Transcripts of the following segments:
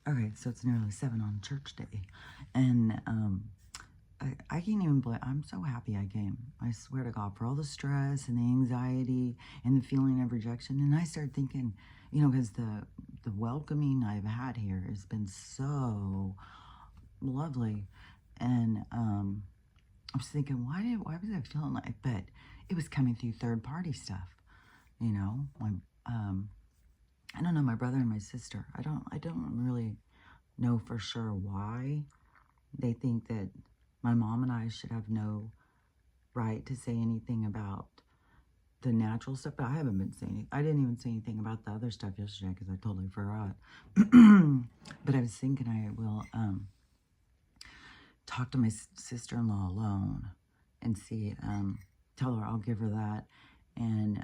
Okay, so it's nearly 7 on church day. And I can't even believe, I'm so happy I came. I swear to God, for all the stress and the anxiety and the feeling of rejection. And I started thinking, because the welcoming I've had here has been so lovely. And I was thinking, why was I feeling like, but it was coming through third party stuff, my, I don't know, my brother and my sister. I don't really know for sure why they think that my mom and I should have no right to say anything about the natural stuff, but I haven't been saying, I didn't even say anything about the other stuff yesterday because I totally forgot. But I was thinking I will talk to my sister-in-law alone and see, tell her I'll give her that. And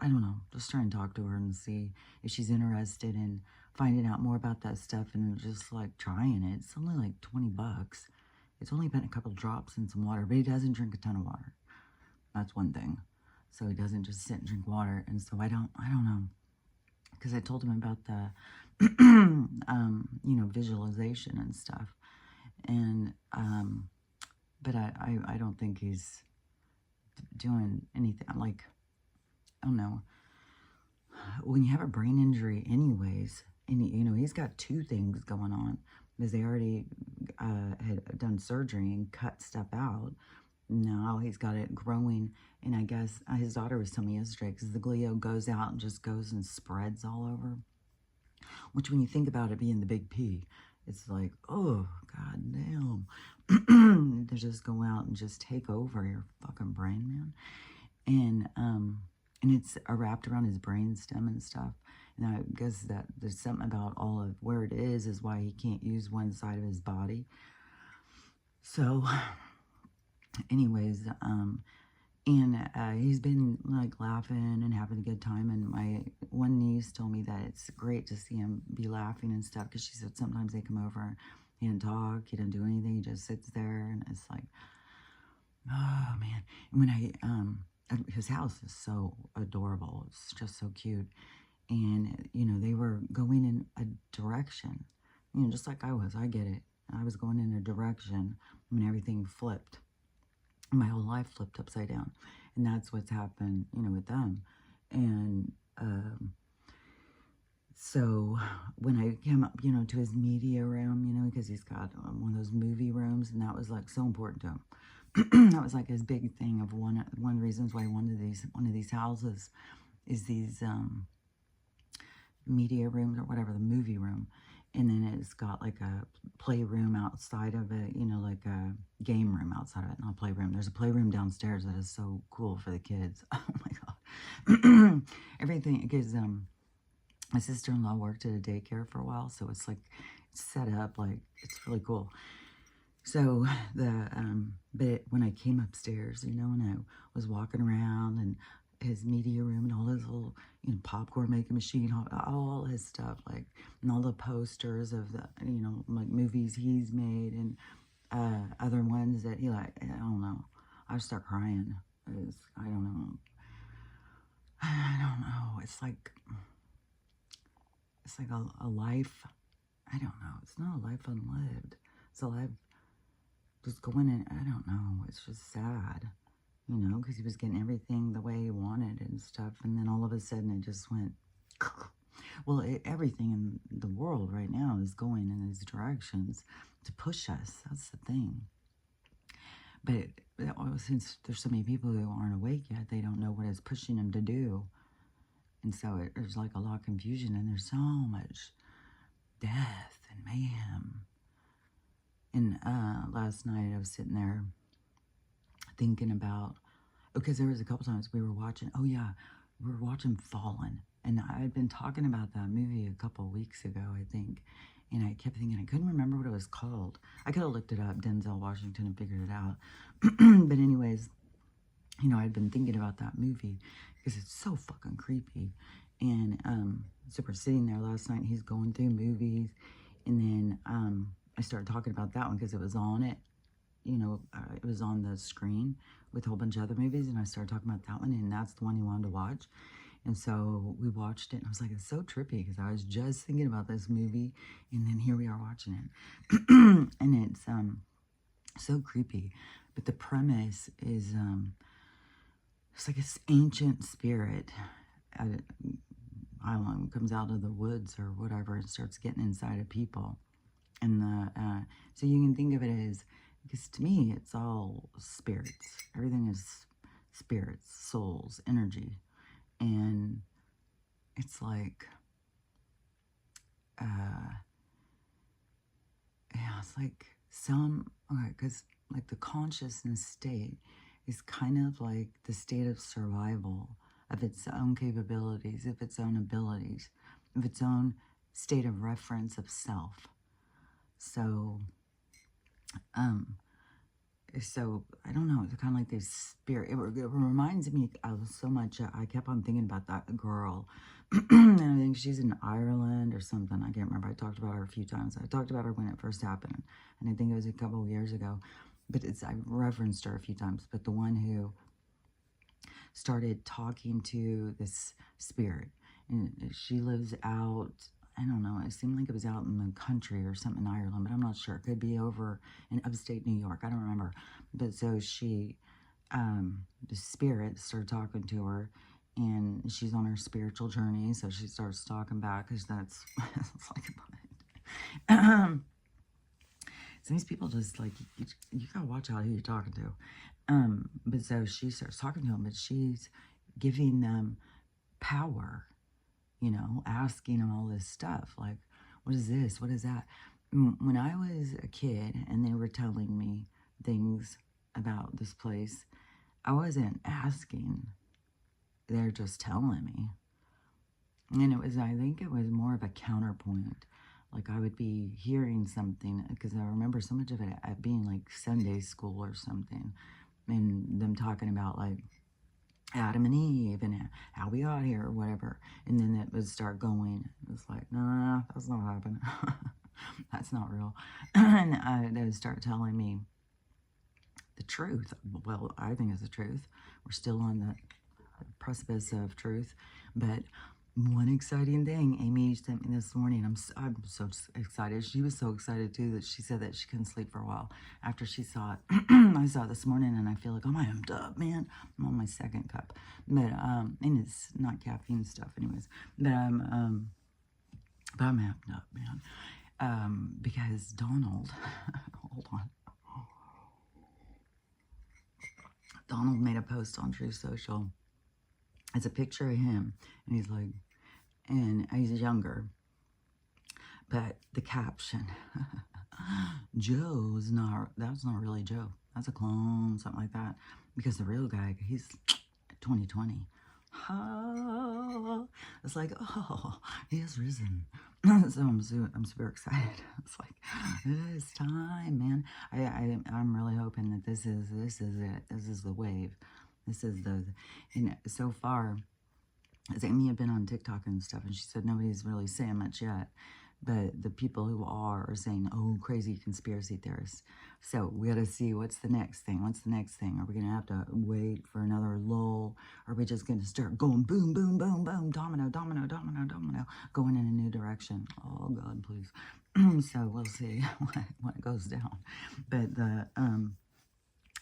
I don't know, just try and talk to her and see if she's interested in finding out more about that stuff and just like trying it. It's only like 20 bucks. It's only been a couple drops in some water, but he doesn't drink a ton of water. That's one thing. So he doesn't just sit and drink water. And so I don't know. Because I told him about the, visualization and stuff. And, but I don't think he's doing anything. Like, I don't know. When you have a brain injury anyways, and, he's got two things going on. Because they already had done surgery and cut stuff out. Now he's got it growing, and I guess his daughter was telling me yesterday, because the glio goes out and just goes and spreads all over. Which, when you think about it being the big P, it's like, oh, god damn. They just go out and just take over your fucking brain, man. And it's wrapped around his brain stem and stuff. And I guess that there's something about all of where it is why he can't use one side of his body. So, anyways, and he's been like laughing and having a good time. And my one niece told me that it's great to see him be laughing and stuff, because she said sometimes they come over, he didn't talk, he didn't do anything, he just sits there, and it's like, oh man. And when his house is so adorable, it's just so cute. And they were going in a direction, just like I was. I get it. I was going in a direction when everything flipped. My whole life flipped upside down. And that's what's happened, with them. And so when I came up, to his media room, because he's got one of those movie rooms, and that was like so important to him. That was like his big thing of one of the reasons why one of these houses is these media rooms, or whatever, the movie room. And then it's got like a playroom outside of it, like a game room outside of it, not a playroom. There's a playroom downstairs that is so cool for the kids. Oh my God. Everything, because my sister-in-law worked at a daycare for a while, so it's like set up, like, it's really cool. So but when I came upstairs, and I was walking around, and his media room and all his little, popcorn making machine, all his stuff, like, and all the posters of the, like movies he's made, and other ones that he, like, I don't know. I start crying. I don't know. I don't know. It's like a life. I don't know. It's not a life unlived. It's a life just going in. I don't know. It's just sad. Because he was getting everything the way he wanted and stuff. And then all of a sudden it just went, well, everything in the world right now is going in these directions to push us. That's the thing. But since there's so many people who aren't awake yet, they don't know what it's pushing them to do. And so there's like a lot of confusion, and there's so much death and mayhem. And last night I was sitting there thinking about, because there was a couple times we were watching, we were watching Fallen. And I had been talking about that movie a couple weeks ago, I think. And I kept thinking, I couldn't remember what it was called. I could have looked it up, Denzel Washington, and figured it out. But anyways, I'd been thinking about that movie because it's so fucking creepy. And so we're sitting there last night, and he's going through movies. And then I started talking about that one because it was on it. It was on the screen with a whole bunch of other movies, and I started talking about that one, and that's the one he wanted to watch. And so we watched it, and I was like, it's so trippy because I was just thinking about this movie, and then here we are watching it. And it's so creepy. But the premise is it's like this ancient spirit. I don't know, comes out of the woods or whatever and starts getting inside of people. And so you can think of it as, because to me, it's all spirits. Everything is spirits, souls, energy. And it's like, yeah, it's like because like the consciousness state is kind of like the state of survival of its own capabilities, of its own abilities, of its own state of reference of self. So, so I don't know, it's kind of like this spirit. It reminds me of so much. I kept on thinking about that girl. And I think she's in Ireland or something. I can't remember. I talked about her a few times. I talked about her when it first happened, and I think it was a couple of years ago. But I referenced her a few times. But the one who started talking to this spirit, and she lives out, I don't know, it seemed like it was out in the country or something in Ireland, but I'm not sure. It could be over in upstate New York. I don't remember. But so she, the spirit started talking to her, and she's on her spiritual journey. So she starts talking back, because that's, it's like, so these people just like, you gotta watch out who you're talking to. But so she starts talking to them, but she's giving them power, you know, asking them all this stuff. Like, what is this? What is that? When I was a kid and they were telling me things about this place, I wasn't asking. They're just telling me. And it was, I think it was more of a counterpoint. Like I would be hearing something, because I remember so much of it at being like Sunday school or something, and them talking about like Adam and Eve and how we got here or whatever. And then it would start going. It was like, nah, that's not happening. That's not real. And they would start telling me the truth. Well, I think it's the truth. We're still on the precipice of truth. But one exciting thing Amy sent me this morning, I'm so excited. She was so excited too that she said that she couldn't sleep for a while after she saw it. I saw it this morning, and I feel like, oh, I'm amped up, man. I'm on my second cup. But and it's not caffeine stuff anyways. But I'm amped up, man. Because Donald, hold on. Donald made a post on Truth Social. It's a picture of him, and he's like, and he's younger. But the caption, Joe's not, that's not really Joe. That's a clone, something like that. Because the real guy, he's 2020. It's like, oh, he has risen. So I'm super excited. It's like, it's time, man. I'm really hoping that this is it. This is the wave. This is and so far, as Amy had been on TikTok and stuff, and she said nobody's really saying much yet. But the people who are saying, oh, crazy conspiracy theorists. So we got to see what's the next thing. What's the next thing? Are we going to have to wait for another lull? Are we just going to start going boom, boom, boom, boom, domino, domino, domino, domino, going in a new direction? Oh, God, please. So we'll see when it goes down. But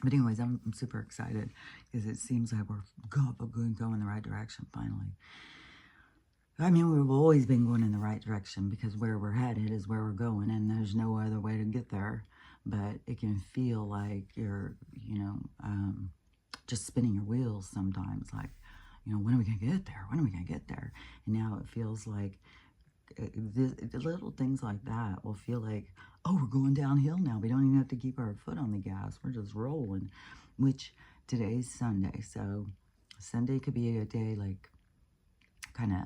but anyways, I'm super excited because it seems like we're going in the right direction finally. I mean, we've always been going in the right direction, because where we're headed is where we're going, and there's no other way to get there. But it can feel like you're, you know, just spinning your wheels sometimes. Like, you know, when are we going to get there? When are we going to get there? And now it feels like the little things like that will feel like, oh, we're going downhill now. We don't even have to keep our foot on the gas. We're just rolling, which today's Sunday. So Sunday could be a day like kind of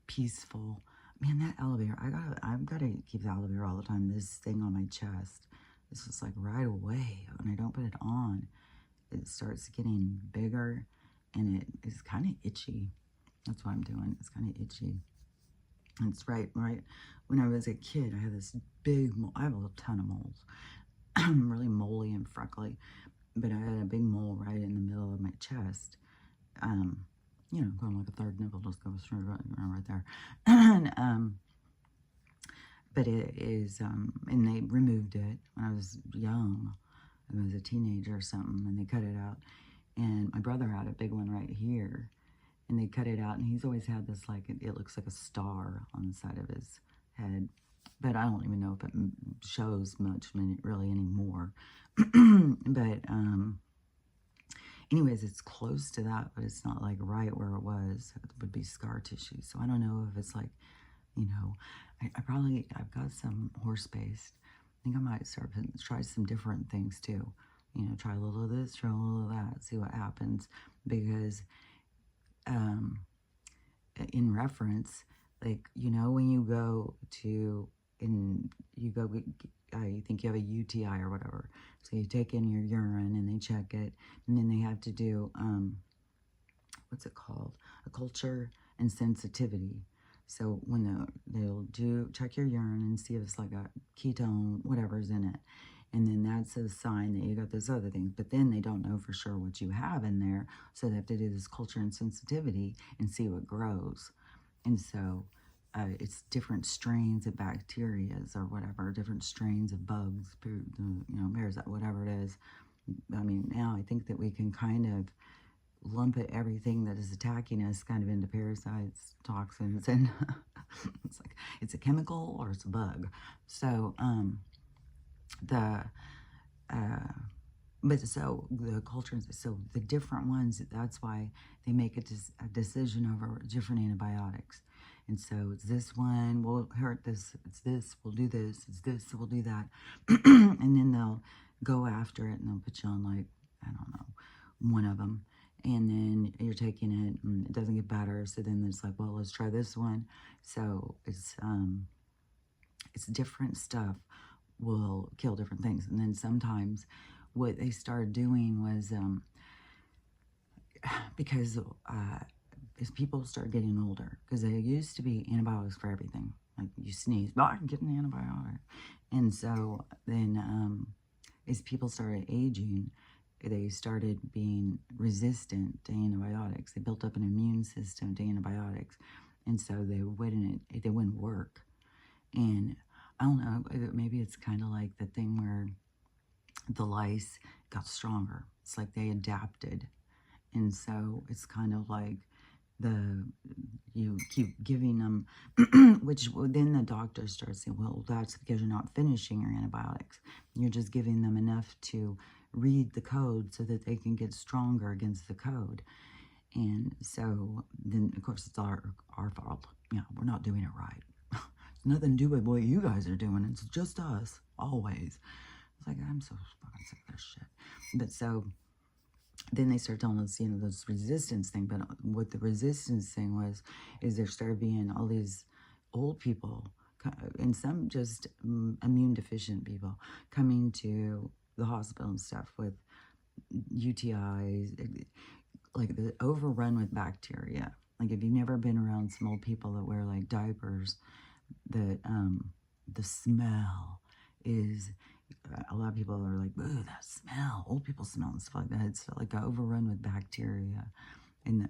peaceful. Man, that elevator, I've got to keep the elevator all the time. This thing on my chest, it's just like right away when I don't put it on, it starts getting bigger, and it is kind of itchy. That's what I'm doing. It's kind of itchy. It's right when I was a kid, I had this big mole. I have a ton of moles. I'm really moly and freckly, but I had a big mole right in the middle of my chest. you know, kind of like a third nipple just goes through right there. And, but it is, and they removed it when I was young. I was a teenager or something, and they cut it out. And my brother had a big one right here, and they cut it out, and he's always had this, like, it looks like a star on the side of his head. But I don't even know if it shows much really anymore. But, anyways, it's close to that, but it's not like right where it was. It would be scar tissue. So I don't know if it's like, you know, I've got some horse-based. I think I might start to try some different things too. You know, try a little of this, try a little of that, see what happens. Because in reference, like, you know, when you go to, you think you have a UTI or whatever. So you take in your urine and they check it. And then they have to do, what's it called? A culture and sensitivity. So when they'll check your urine and see if it's like a ketone, whatever's in it. And then that's a sign that you got this other thing. But then they don't know for sure what you have in there. So they have to do this culture and sensitivity and see what grows. And so it's different strains of bacterias or whatever, different strains of bugs, you know, parasites, whatever it is. I mean, now I think that we can kind of lump everything that is attacking us kind of into parasites, toxins, and it's like it's a chemical or it's a bug. So but so the cultures, so the different ones, that's why they make a decision over different antibiotics. And so it's this one will hurt this, it's this, we'll do this, it's this, we'll do that. And then they'll go after it and they'll put you on, like, I don't know, one of them. And then you're taking it and it doesn't get better. So then it's like, well, let's try this one. So it's different stuff will kill different things. And then sometimes what they started doing was, because as people start getting older, because there used to be antibiotics for everything. Like you sneeze, oh, I can get an antibiotic. And so then as people started aging, they started being resistant to antibiotics. They built up an immune system to antibiotics. And so they wouldn't work. And I don't know, maybe it's kind of like the thing where the lice got stronger. It's like they adapted. And so it's kind of like you keep giving them, which then the doctor starts saying, well, that's because you're not finishing your antibiotics. You're just giving them enough to read the code so that they can get stronger against the code. And so then, of course, it's our fault. Yeah, we're not doing it right. It's nothing to do with what you guys are doing. It's just us, always. It's like, I'm so fucking sick of this shit. But so then they start telling us, you know, this resistance thing. But what the resistance thing was, is there started being all these old people, and some just immune deficient people, coming to the hospital and stuff with UTIs, like the overrun with bacteria. Like if you've never been around some old people that wear like diapers, that the smell is, a lot of people are like, ooh, that smell, old people smell and stuff like that. It's like overrun with bacteria. And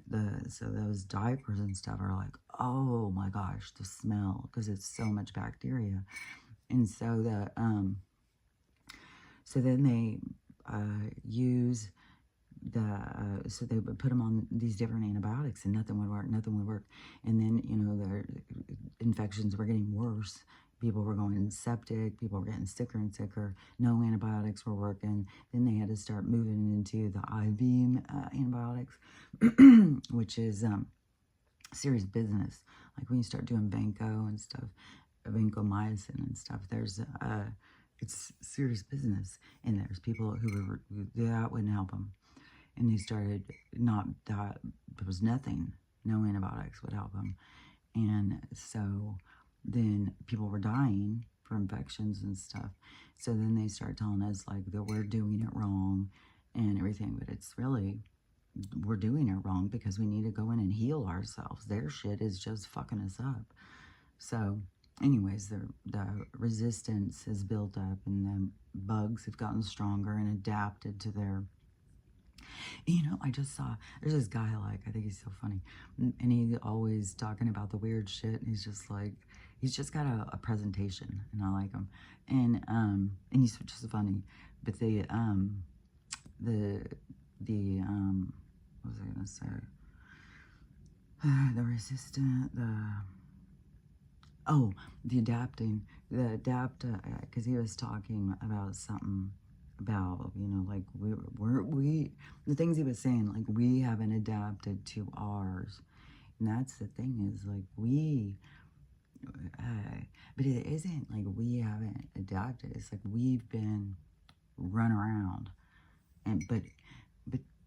so those diapers and stuff are like, oh my gosh, the smell, because it's so much bacteria. And so so then they use so they would put them on these different antibiotics and nothing would work. And then, you know, their infections were getting worse. People were going septic, people were getting sicker and sicker. No antibiotics were working. Then they had to start moving into the IV antibiotics, which is serious business. Like when you start doing Vanco and stuff, vancomycin and stuff, there's it's serious business. And there's people who that wouldn't help them. And they started there was nothing, no antibiotics would help them. And so then people were dying for infections and stuff. So then they start telling us like that we're doing it wrong and everything. But it's really, we're doing it wrong because we need to go in and heal ourselves. Their shit is just fucking us up. So anyways, the resistance is built up and the bugs have gotten stronger and adapted to their You know, I just saw, there's this guy, like, I think he's so funny. And he always talking about the weird shit. And he's just like, he's just got a presentation, and I like him. And he's just funny. But the, what was I going to say? The resistant, the adapt, because he was talking about something about, you know, like the things he was saying, like we haven't adapted to ours. And that's the thing, is like but it isn't like we haven't adapted. It's like we've been run around. But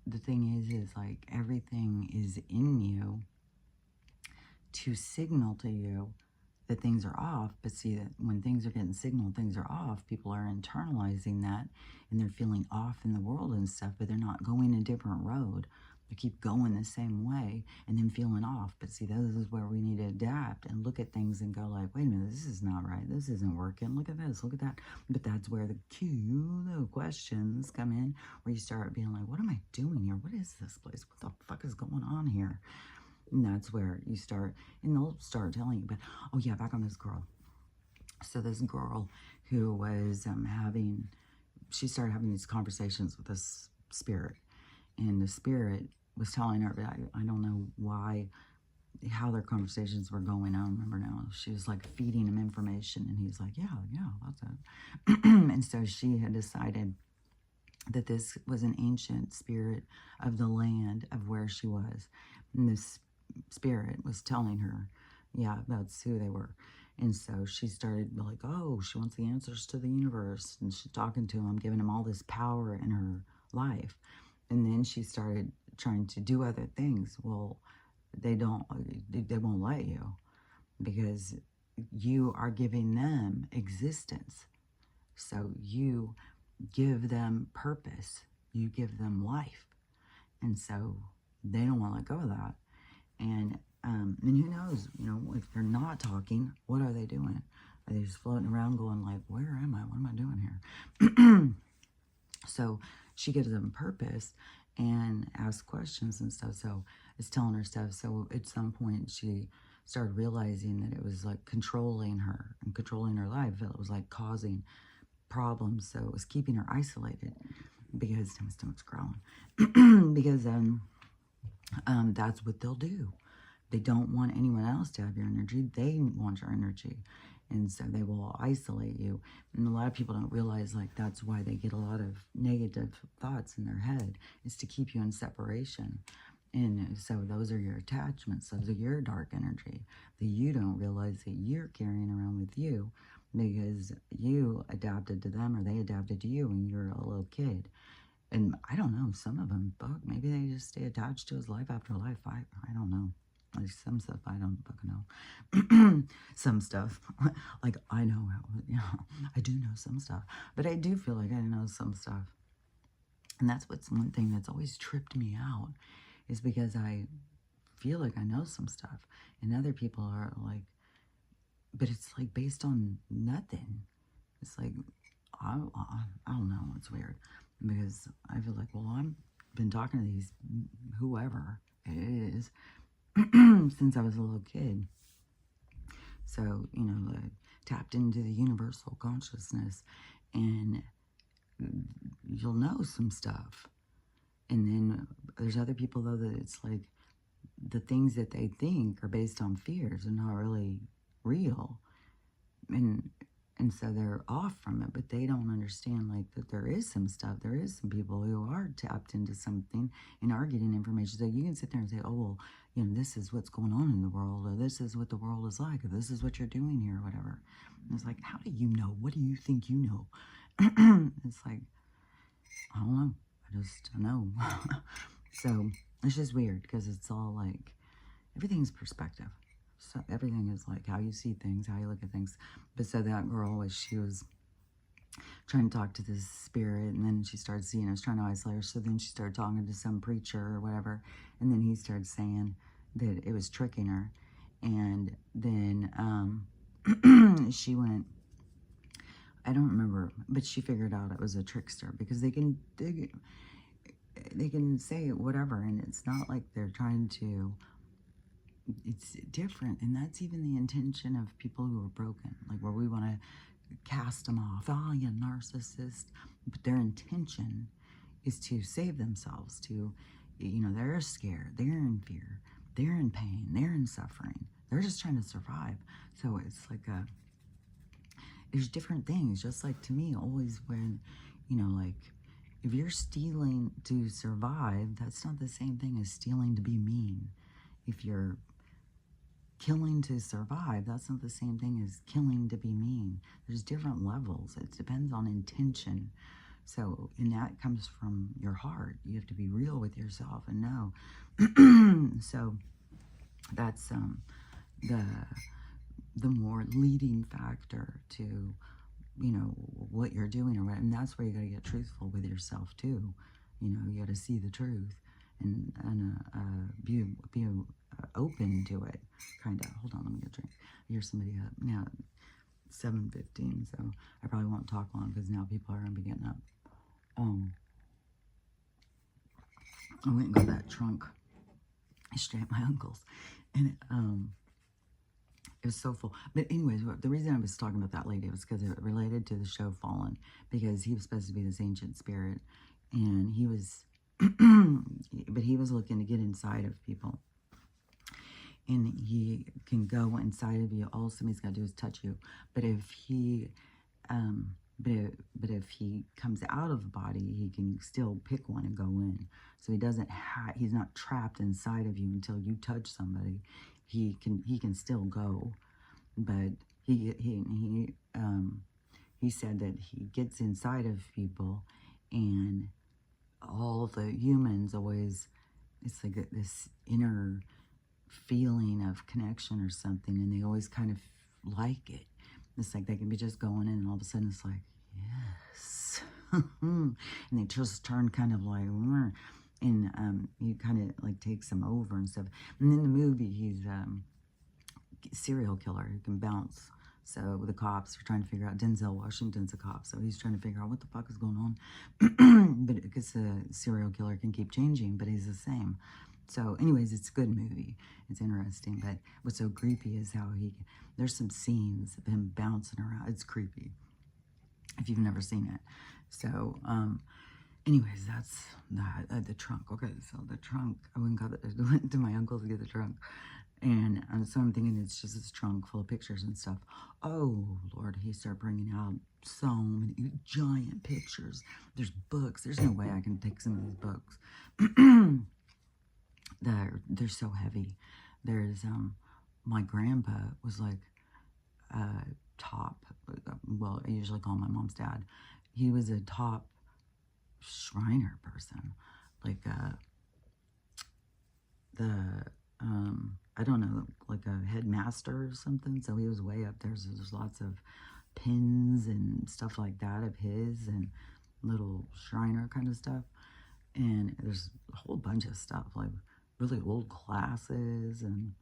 the thing is like everything is in you to signal to you that things are off. But see, that when things are getting signaled, things are off, people are internalizing that, and they're feeling off in the world and stuff, but they're not going a different road. They keep going the same way and then feeling off. But see, this is where we need to adapt and look at things and go like, wait a minute, this is not right. This isn't working. Look at this, look at that. But that's where the questions come in, where you start being like, what am I doing here? What is this place? What the fuck is going on here? And that's where you start, and they'll start telling you. But, oh yeah, back on this girl. So this girl who was she started having these conversations with this spirit. And the spirit was telling her, but I don't know why, how their conversations were going. I don't remember now. She was like feeding him information, and he's like, yeah, that's it. And so she had decided that this was an ancient spirit of the land of where she was. And this spirit was telling her, yeah, that's who they were. And so she started like, oh, she wants the answers to the universe. And she's talking to him, giving him all this power in her life. And then she started trying to do other things. Well, they won't let you, because you are giving them existence. So you give them purpose. You give them life. And so they don't want to let go of that. And who knows, you know, if they're not talking, what are they doing? Are they just floating around going like, where am I? What am I doing here? So she gives them purpose and asks questions and stuff. So it's telling her stuff. So at some point she started realizing that it was like controlling her and controlling her life. It was like causing problems. So it was keeping her isolated, because my stomach's growling. Because that's what they'll do. They don't want anyone else to have your energy. They want your energy. And so they will isolate you. And a lot of people don't realize, like, that's why they get a lot of negative thoughts in their head, is to keep you in separation. And so those are your attachments. Those are your dark energy that you don't realize that you're carrying around with you, because you adapted to them, or they adapted to you when you were a little kid. And I don't know, some of them, fuck, maybe they just stay attached to us life after life. I don't know. Like some stuff I don't fucking know. Some stuff, like I know, I do know some stuff. But I do feel like I know some stuff. And that's what's one thing that's always tripped me out, is because I feel like I know some stuff. And other people are like, but it's like based on nothing. It's like, I don't know, it's weird. Because I feel like, well, I've been talking to these, whoever it is, since I was a little kid. So, you know, tapped into the universal consciousness, and you'll know some stuff. And then there's other people, though, that it's like the things that they think are based on fears and not really real. And so they're off from it, but they don't understand, like, that there is some stuff. There is some people who are tapped into something and are getting information. So you can sit there and say, oh, well, you know, this is what's going on in the world, or this is what the world is like, or this is what you're doing here, or whatever. And it's like, how do you know? What do you think you know? It's like, I don't know. I just know. So it's just weird, because it's all like, everything's perspective. So everything is like how you see things, how you look at things. But so that girl, she was trying to talk to this spirit, and then she started seeing us trying to isolate her. So then she started talking to some preacher or whatever, and then he started saying that it was tricking her. And then she went, I don't remember, but she figured out it was a trickster, because they can they can say whatever, and it's not like they're trying to, it's different. And that's even the intention of people who are broken, like where we want to cast them off. Oh, you narcissist. But their intention is to save themselves, to, they're scared, they're in fear, they're in pain, they're in suffering. They're just trying to survive. So it's like there's different things. Just like to me, always when, like if you're stealing to survive, that's not the same thing as stealing to be mean. If you're killing to survive, that's not the same thing as killing to be mean. There's different levels. It depends on intention. So, and that comes from your heart. You have to be real with yourself and know. So that's the more leading factor to, what you're doing or what. And that's where you got to get truthful with yourself too. You got to see the truth and be open to it, kind of. Hold on, let me get a drink. I hear somebody up now. 7:15, so I probably won't talk long because now people are gonna be getting up. I went and got that trunk straight at my uncle's, and it was so full. But anyways, the reason I was talking about that lady was because it related to the show Fallen, because he was supposed to be this ancient spirit, and he was, but he was looking to get inside of people. And he can go inside of you. All somebody's got to do is touch you. But if he, but if he comes out of the body, he can still pick one and go in. So he doesn't. He's not trapped inside of you until you touch somebody. He can still go, but he said that he gets inside of people, and all the humans always. It's like this inner feeling of connection or something, and they always kind of like it. It's like they can be just going in, and all of a sudden it's like, yes. And they just turn kind of like, and you kind of like takes them over and stuff. And in the movie, he's a serial killer who can bounce. So the cops are trying to figure out, Denzel Washington's a cop, so he's trying to figure out what the fuck is going on. But because the serial killer can keep changing, but he's the same. So anyways, it's a good movie. It's interesting, but what's so creepy is how there's some scenes of him bouncing around. It's creepy if you've never seen it. So, anyways, that's the trunk. Okay, so the trunk, I went to my uncle's to get the trunk. And so I'm thinking it's just this trunk full of pictures and stuff. Oh, Lord, he started bringing out so many giant pictures. There's books. There's no way I can take some of these books. They're so heavy. There's, my grandpa was like top, well, I usually call my mom's dad. He was a top Shriner person. Like, I don't know, like a headmaster or something. So he was way up there. So there's lots of pins and stuff like that of his and little Shriner kind of stuff. And there's a whole bunch of stuff, like really old glasses and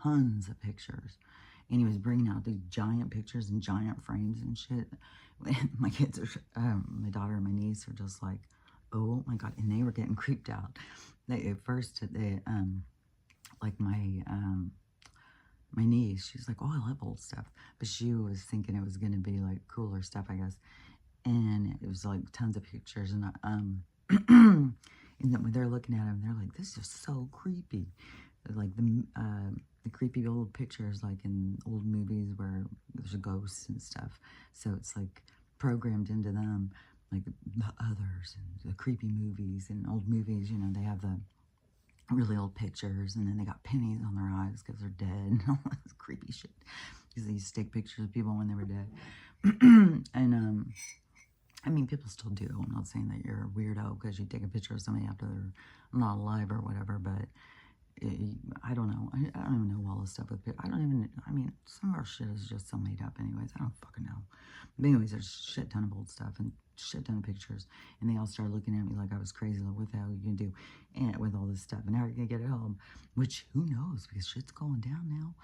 tons of pictures. And he was bringing out these giant pictures and giant frames and shit. My kids are, my daughter and my niece are just like, oh my God. And they were getting creeped out. At first, like my niece, she's like, oh, I love old stuff. But she was thinking it was going to be like cooler stuff, I guess. And it was like tons of pictures. And and then when they're looking at them, they're like, this is so creepy. Like the creepy old pictures, like in old movies where there's ghosts and stuff. So it's like programmed into them, like the Others and the creepy movies and old movies. They have the really old pictures, and then they got pennies on their eyes because they're dead and all this creepy shit. Because they used to take pictures of people when they were dead. And I mean, people still do. I'm not saying that you're a weirdo because you take a picture of somebody after they're not alive or whatever, but I don't know. I don't even know all this stuff with people. I mean, some of our shit is just so made up anyways. I don't fucking know. But anyways, there's a shit ton of old stuff and shit ton of pictures. And they all started looking at me like I was crazy. Like, what the hell are you going to do with all this stuff? And how are you going to get it home? Which, who knows? Because shit's going down now.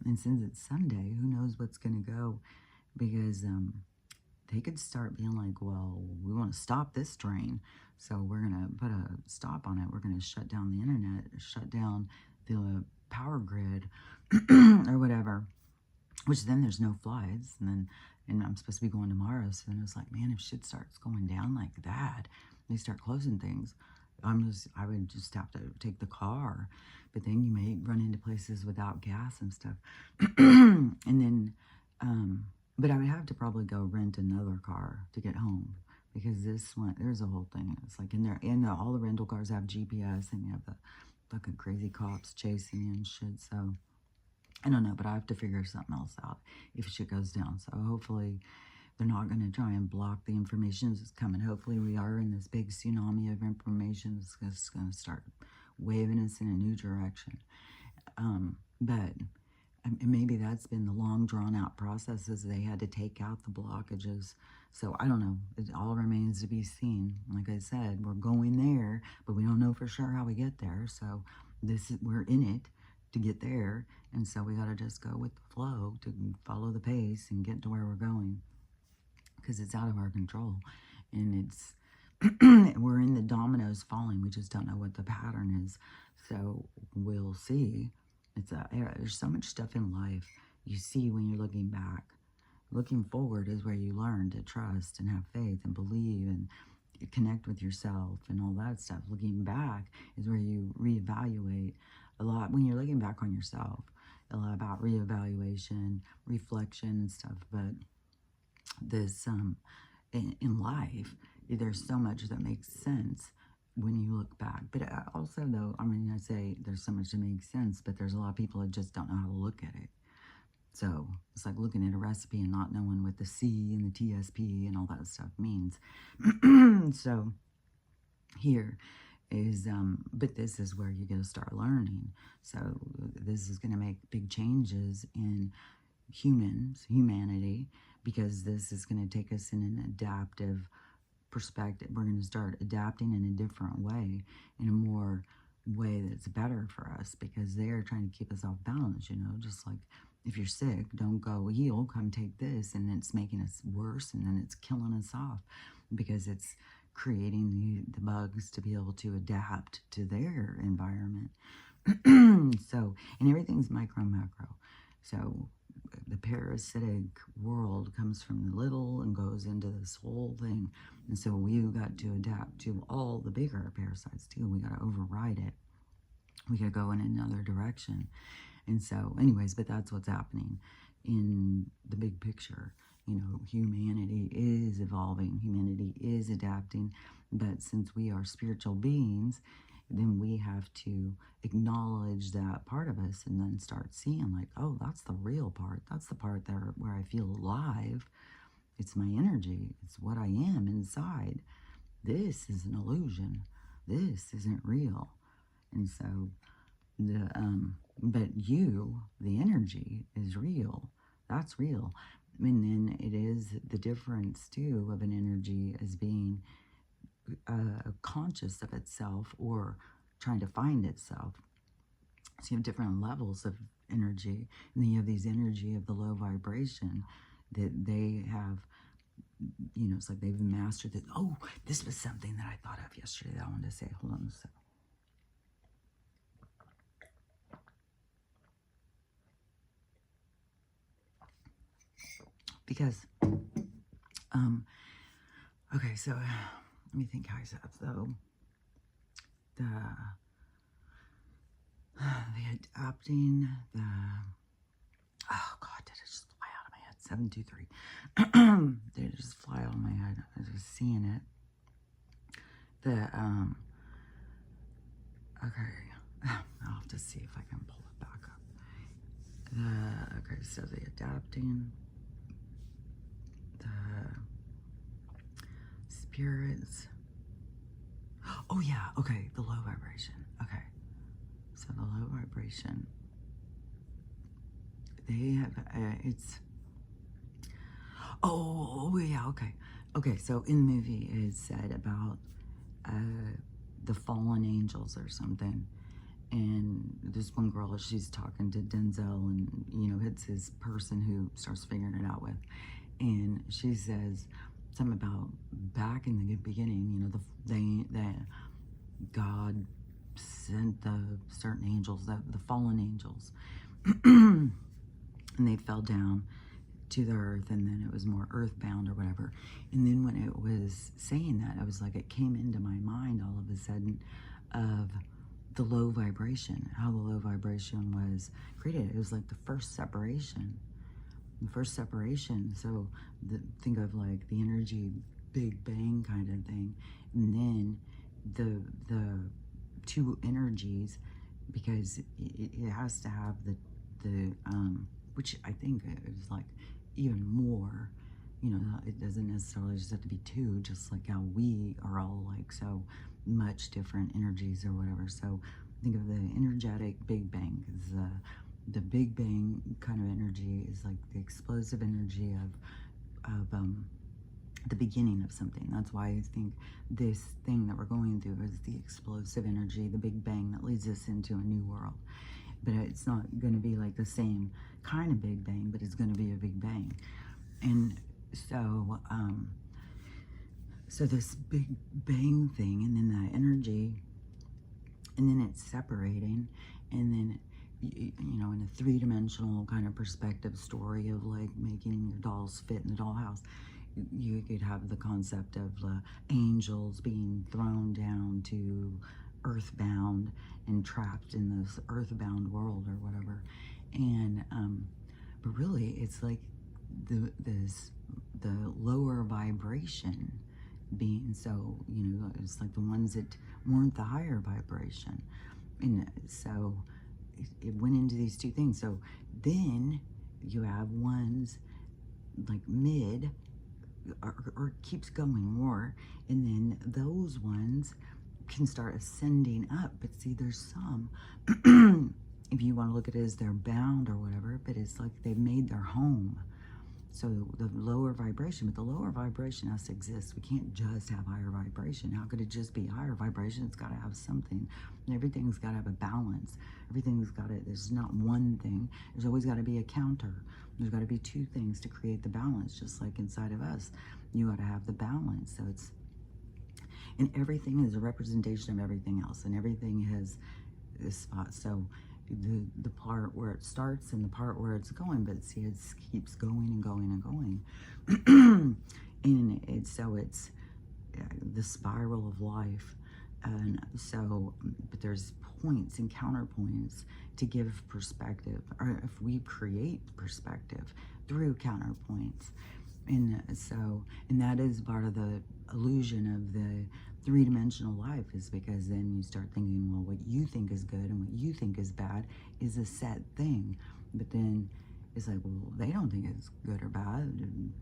And since it's Sunday, who knows what's going to go? Because, they could start being like, well, we want to stop this drain, so we're going to put a stop on it. We're going to shut down the internet, shut down the power grid, or whatever, which then there's no flights. And I'm supposed to be going tomorrow. So then it's like, man, if shit starts going down like that, they start closing things, I would just have to take the car. But then you may run into places without gas and stuff. And then, but I would have to probably go rent another car to get home, because this one, there's a whole thing. It's like in there, and all the rental cars have GPS, and you have the fucking crazy cops chasing you and shit. So I don't know, but I have to figure something else out if shit goes down. So hopefully they're not going to try and block the information that's coming. Hopefully we are in this big tsunami of information that's going to start waving us in a new direction. But maybe that's been the long drawn out processes. They had to take out the blockages. So I don't know. It all remains to be seen. Like I said, we're going there, but we don't know for sure how we get there. So we're in it to get there. And so we got to just go with the flow, to follow the pace and get to where we're going, because it's out of our control. And it's we're in the dominoes falling. We just don't know what the pattern is. So we'll see. There's so much stuff in life you see when you're looking back. Looking forward is where you learn to trust and have faith and believe and connect with yourself and all that stuff. Looking back is where you reevaluate a lot. When you're looking back on yourself, a lot about reevaluation, reflection and stuff. But this in life, there's so much that makes sense when you look back. But also, though, I mean, I say there's so much that makes sense, but there's a lot of people that just don't know how to look at it. So it's like looking at a recipe and not knowing what the C and the TSP and all that stuff means. So here is, but this is where you're going to start learning. So this is going to make big changes in humanity, because this is going to take us in an adaptive perspective. We're going to start adapting in a different way, in a more way that's better for us, because they're trying to keep us off balance, just like if you're sick, don't go heal, come take this, and it's making us worse, and then it's killing us off, because it's creating the bugs to be able to adapt to their environment. So, and everything's micro macro. So the parasitic world comes from the little and goes into this whole thing. And so we've got to adapt to all the bigger parasites too. We got to override it. We got to go in another direction. And so anyways, but that's what's happening in the big picture. Humanity is evolving. Humanity is adapting. But since we are spiritual beings, then we have to acknowledge that part of us and then start seeing like, oh, that's the real part. That's the part where I feel alive. It's my energy. It's what I am inside. This is an illusion. This isn't real. And so but the energy is real. That's real. And then it is the difference too of an energy as being conscious of itself or trying to find itself. So you have different levels of energy, and then you have these energy of the low vibration that they have, it's like they've mastered it. Oh, this was something that I thought of yesterday that I wanted to say. Hold on a second. Because, okay, so let me think how I said, so the adapting, oh God, did it just fly out of my head? 723. Did it just fly out of my head? I was just seeing it. Okay, I'll have to see if I can pull it back up. Okay, so the adapting, the spirits. Oh yeah, okay, the low vibration. Okay, so the low vibration, they have, it's, oh yeah, okay, so in the movie it said about the fallen angels or something, and this one girl, she's talking to Denzel, and it's his person who starts figuring it out with, And she says something about back in the beginning, you know, the God sent the certain angels, the fallen angels, and they fell down to the earth, and then it was more earthbound or whatever. And then when it was saying that, I was like, it came into my mind all of a sudden of the low vibration, how the low vibration was created. It was like the first separation. So think of like the energy Big Bang kind of thing, and then the two energies, because it has to have the which I think is like even more, you know, it doesn't necessarily just have to be two, just like how we are all like so much different energies or whatever. So think of the energetic Big Bang, because the Big Bang kind of energy is like the explosive energy of the beginning of something. That's why I think this thing that we're going through is the explosive energy, the Big Bang that leads us into a new world. But it's not going to be like the same kind of Big Bang, but it's going to be a Big Bang. And so, so this Big Bang thing, and then the energy, and then it's separating, and then, you know, in a three-dimensional kind of perspective story of like making your dolls fit in the dollhouse, you could have the concept of angels being thrown down to earthbound and trapped in this earthbound world or whatever. And but really it's like the lower vibration being, so, you know, it's like the ones that weren't the higher vibration. And so it went into these two things. So then you have ones like mid, or keeps going more, and then those ones can start ascending up. But see, there's some if you want to look at it as they're bound or whatever, but it's like they've made their home. So the lower vibration, but the lower vibration has to exist. We can't just have higher vibration. How could it just be higher vibration? It's got to have something. And everything's got to have a balance. Everything's got to, there's not one thing. There's always got to be a counter. There's got to be two things to create the balance, just like inside of us. You got to have the balance. So it's, and everything is a representation of everything else, and everything has a spot. So the part where it starts and the part where it's going, but see, it keeps going and going and going. And it's the spiral of life. And so, but there's points and counterpoints to give perspective, or if we create perspective through counterpoints. And so, and that is part of the illusion of the three-dimensional life, is because then you start thinking, well, what you think is good and what you think is bad is a set thing. But then it's like, well, they don't think it's good or bad, and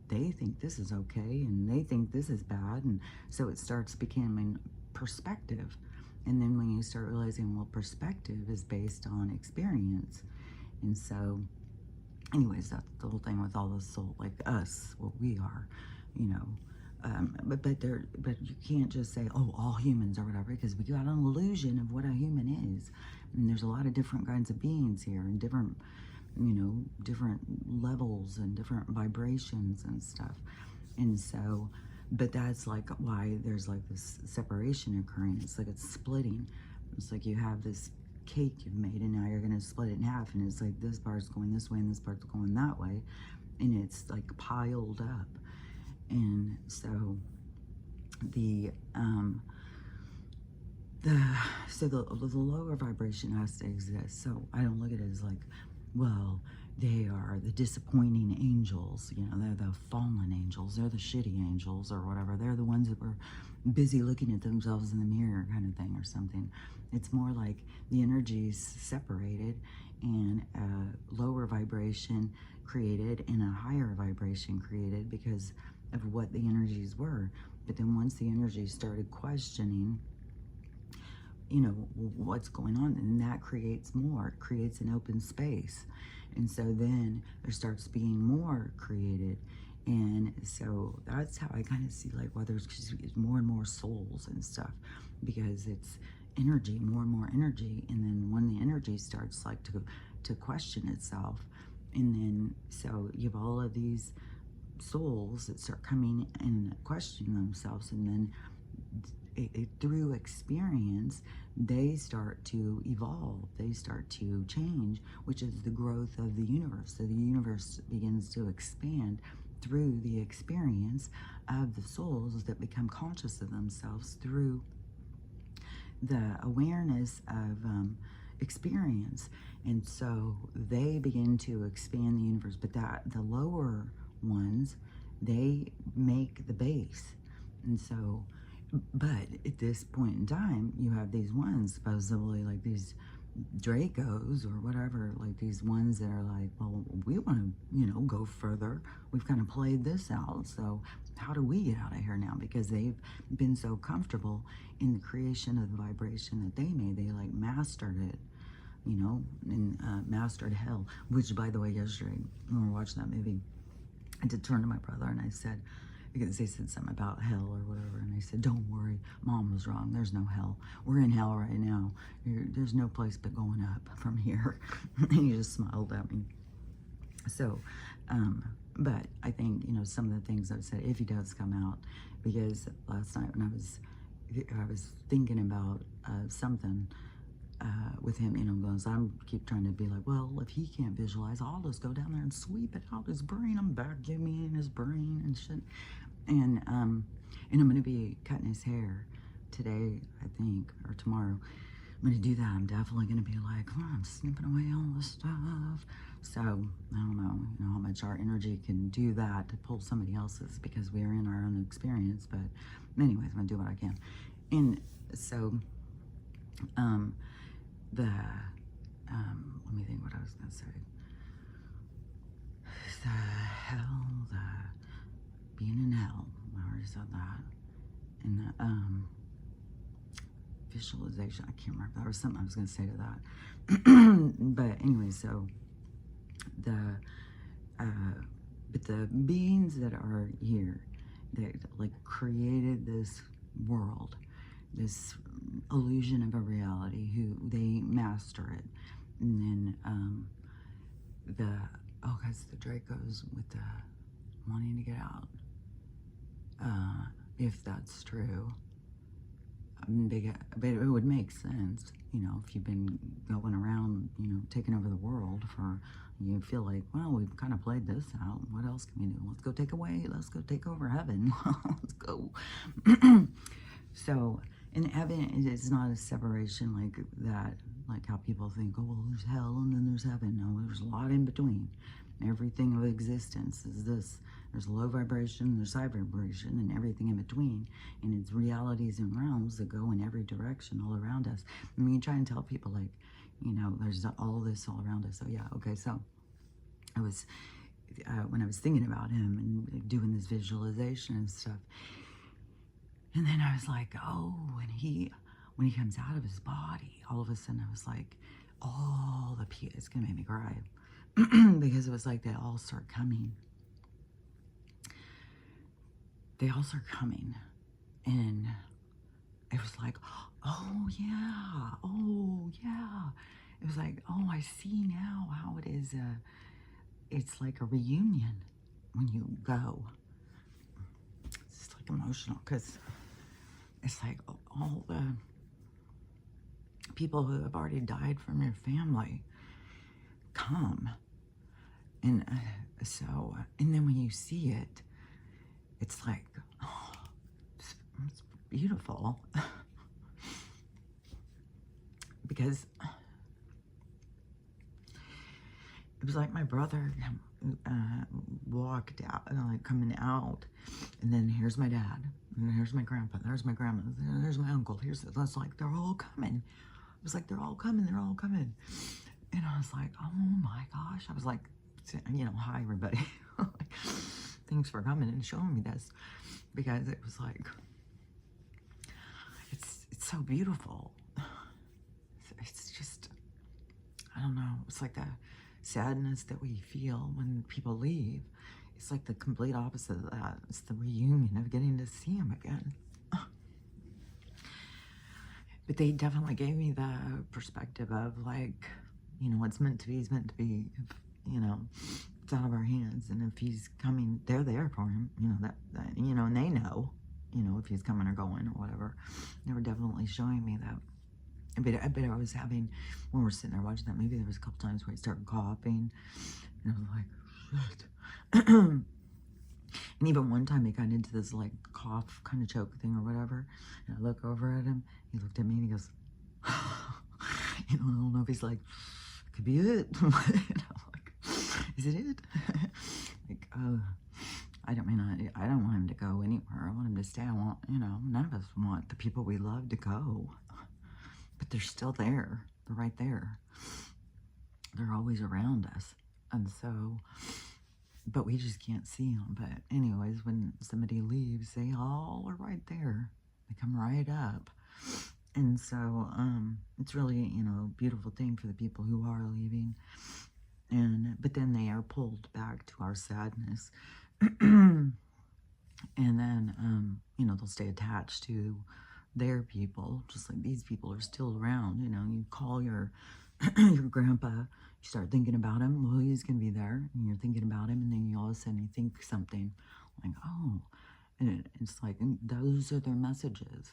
they think this is okay, and they think this is bad. And so it starts becoming perspective. And then when you start realizing, well, perspective is based on experience. And so anyways, that's the whole thing with all the soul, like us, what we are, you know. But you can't just say, oh, all humans or whatever, because we got an illusion of what a human is. And there's a lot of different kinds of beings here, and different, you know, different levels and different vibrations and stuff. And so, but that's like why there's like this separation occurring. It's like it's splitting. It's like you have this cake you've made, and now you're going to split it in half, and it's like this part's going this way and this part's going that way, and it's like piled up. And so the lower vibration has to exist. So I don't look at it as like, well, they are the disappointing angels, you know, they're the fallen angels, they're the shitty angels or whatever. They're the ones that were busy looking at themselves in the mirror kind of thing or something. It's more like the energy's separated, and a lower vibration created and a higher vibration created because of what the energies were. But then once the energies started questioning, you know, what's going on, and that creates more, it creates an open space. And so then there starts being more created. And so that's how I kind of see like, well, there's more and more souls and stuff, because it's energy, more and more energy. And then when the energy starts like to question itself, and then so you have all of these souls that start coming and questioning themselves, and then through experience, they start to evolve, they start to change, which is the growth of the universe. So the universe begins to expand through the experience of the souls that become conscious of themselves through the awareness of experience. And so they begin to expand the universe, but the lower ones, they make the base. And so, but at this point in time, you have these ones, supposedly like these Dracos or whatever, like these ones that are like, well, we want to, go further. We've kind of played this out. So how do we get out of here now? Because they've been so comfortable in the creation of the vibration that they made. They like mastered it, and mastered hell, which, by the way, yesterday when we were watching that movie, I did turn to my brother and I said, because they said something about hell or whatever, and I said, don't worry, Mom was wrong, there's no hell. We're in hell right now. There's no place but going up from here. And he just smiled at me. So, but I think, some of the things I've said, if he does come out, because last night when I was thinking about something with him, because I keep trying to be like, well, if he can't visualize, I'll just go down there and sweep it out his brain. I'm vacuuming his brain and shit. And I'm going to be cutting his hair today, I think, or tomorrow. I'm going to do that. I'm definitely going to be like, oh, I'm snipping away all this stuff. So, I don't know, how much our energy can do that to pull somebody else's, because we're in our own experience. But anyways, I'm going to do what I can. And so, let me think what I was going to say. The hell, being in hell, I already said that. And the, visualization, I can't remember, there was something I was going to say to that. But anyway, so but the beings that are here, that like created this world, this illusion of a reality, who they master it. And then guys, the Dracos with the wanting to get out, if that's true, but it would make sense, if you've been going around, taking over the world you feel like, well, we've kind of played this out. What else can we do? Let's go take over heaven. Let's go. So, in heaven, it's not a separation like that, like how people think, oh, well, there's hell and then there's heaven. No, there's a lot in between. Everything of existence is this. There's low vibration, there's high vibration, and everything in between. And it's realities and realms that go in every direction all around us. I mean, you try and tell people, like, there's all this all around us. So, yeah, okay, so I was, when I was thinking about him and doing this visualization and stuff, and then I was like, oh, when he comes out of his body, all of a sudden I was like, it's going to make me cry. Because it was like they all start coming. They all start coming. And it was like, oh, yeah. It was like, oh, I see now how it is. It's like a reunion when you go. It's just like emotional, because it's like all the people who have already died from your family come. And and then when you see it, it's like, oh, it's beautiful. Because it was like my brother walked out, like coming out, and then here's my dad, and here's my grandpa, there's my grandma, there's my uncle, that's like, they're all coming. It was like, they're all coming. And I was like, oh my gosh. I was like, hi everybody. Thanks for coming and showing me this. Because it was like, it's so beautiful. It's just, I don't know. It's like the sadness that we feel when people leave. It's like the complete opposite of that. It's the reunion of getting to see them again. But they definitely gave me the perspective of, like, what's meant to be is meant to be, it's out of our hands. And if he's coming, they're there for him, you know, that you know, and they know, you know, if he's coming or going or whatever. They were definitely showing me that. I bet I was having, when we're sitting there watching that movie, there was a couple times where he started coughing, and I was like, shit. And even one time he got into this like cough kind of choke thing or whatever, and I look over at him, he looked at me and he goes, you know, I don't know if he's like, could be it. And I'm like, is it it? Like, I don't mean, I don't want him to go anywhere. I want him to stay. I want, you know, none of us want the people we love to go, but they're still there. They're right there. They're always around us. And so, but we just can't see them. But anyways, when somebody leaves, they all are right there. They come right up. And so, it's really, you know, a beautiful thing for the people who are leaving. But then they are pulled back to our sadness. And then, you know, they'll stay attached to their people, just like these people are still around. You know, you call your your grandpa, you start thinking about him, well, he's gonna be there, and you're thinking about him, and then you all of a sudden you think something like, oh, and it's like, and those are their messages.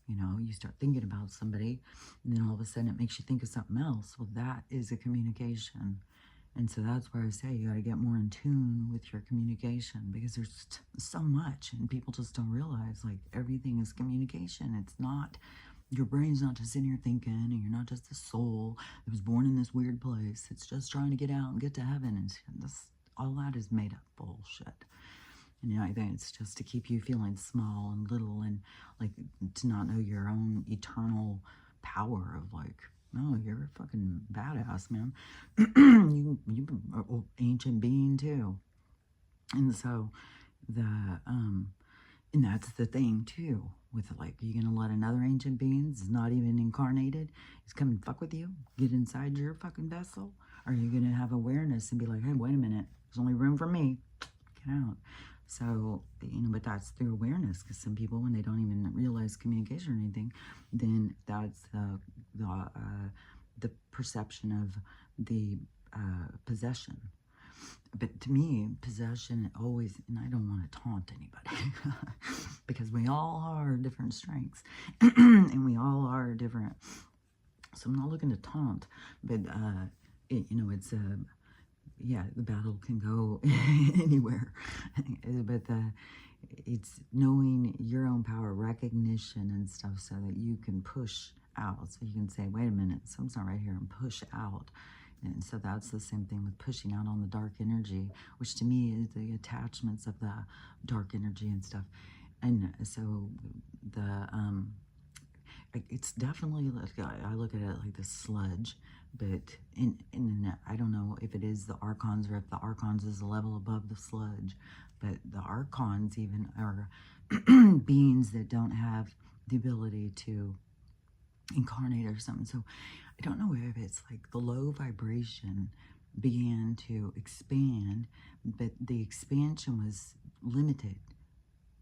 You know, you start thinking about somebody, and then all of a sudden it makes you think of something else. Well, that is a communication. And so that's where I say you got to get more in tune with your communication, because there's so much, and people just don't realize, like, everything is communication. It's not, your brain's not just in here thinking, and you're not just a soul that was born in this weird place. It's just trying to get out and get to heaven. And this, all that is made up bullshit. And you know, I think it's just to keep you feeling small and little, and like to not know your own eternal power of like, no, you're a fucking badass, man. you an ancient being too. And so and that's the thing too, with like, you gonna let another ancient being that's not even incarnated, is come and fuck with you, get inside your fucking vessel? Or are you gonna have awareness and be like, hey, wait a minute, there's only room for me, get out? So, you know, but that's through awareness, because some people, when they don't even realize communication or anything, then that's the perception of the possession. But to me, possession always, and I don't want to taunt anybody, because we all are different strengths, and we all are different. So I'm not looking to taunt, but, you know, it's yeah, the battle can go anywhere, but it's knowing your own power, recognition and stuff, so that you can push out, so you can say, wait a minute, something's not right here, and push out. And so that's the same thing with pushing out on the dark energy, which to me is the attachments of the dark energy and stuff. And so it's definitely, like, I look at it like the sludge, but I don't know if it is the archons, or if the archons is a level above the sludge, but the archons even are beings that don't have the ability to incarnate or something. So I don't know if it's like the low vibration began to expand, but the expansion was limited.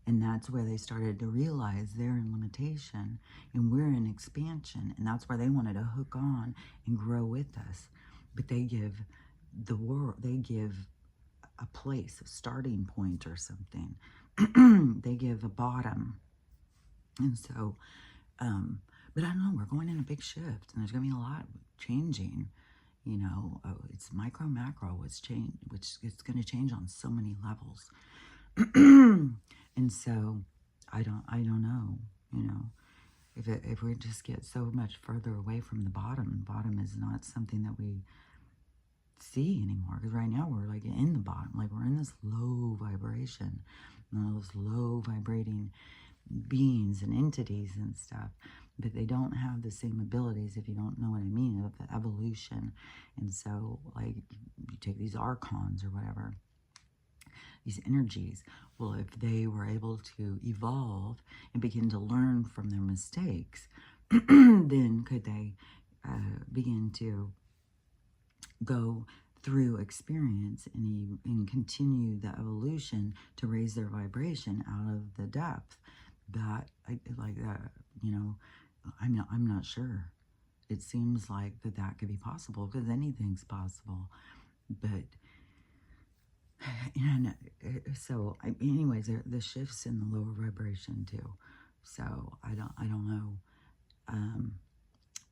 And that's where they started to realize they're in limitation and we're in expansion. And that's where they wanted to hook on and grow with us. But they give the world, they give a place, a starting point or something. They give a bottom. And so, but I don't know, we're going in a big shift, and there's going to be a lot changing. You know, it's micro, macro, it's change, which it's going to change on so many levels. And so I don't know, you know, if we just get so much further away from the bottom is not something that we see anymore, because right now we're like in the bottom, like we're in this low vibration, and all those low vibrating beings and entities and stuff, but they don't have the same abilities, if you don't know what I mean, of the evolution. And so, like, you take these archons or whatever, these energies, well, if they were able to evolve and begin to learn from their mistakes, then could they begin to go through experience and continue the evolution to raise their vibration out of the depth? That, like that, you know, I'm not sure. It seems like that could be possible, because anything's possible. But And so, anyways, the shifts in the lower vibration too. So I don't know.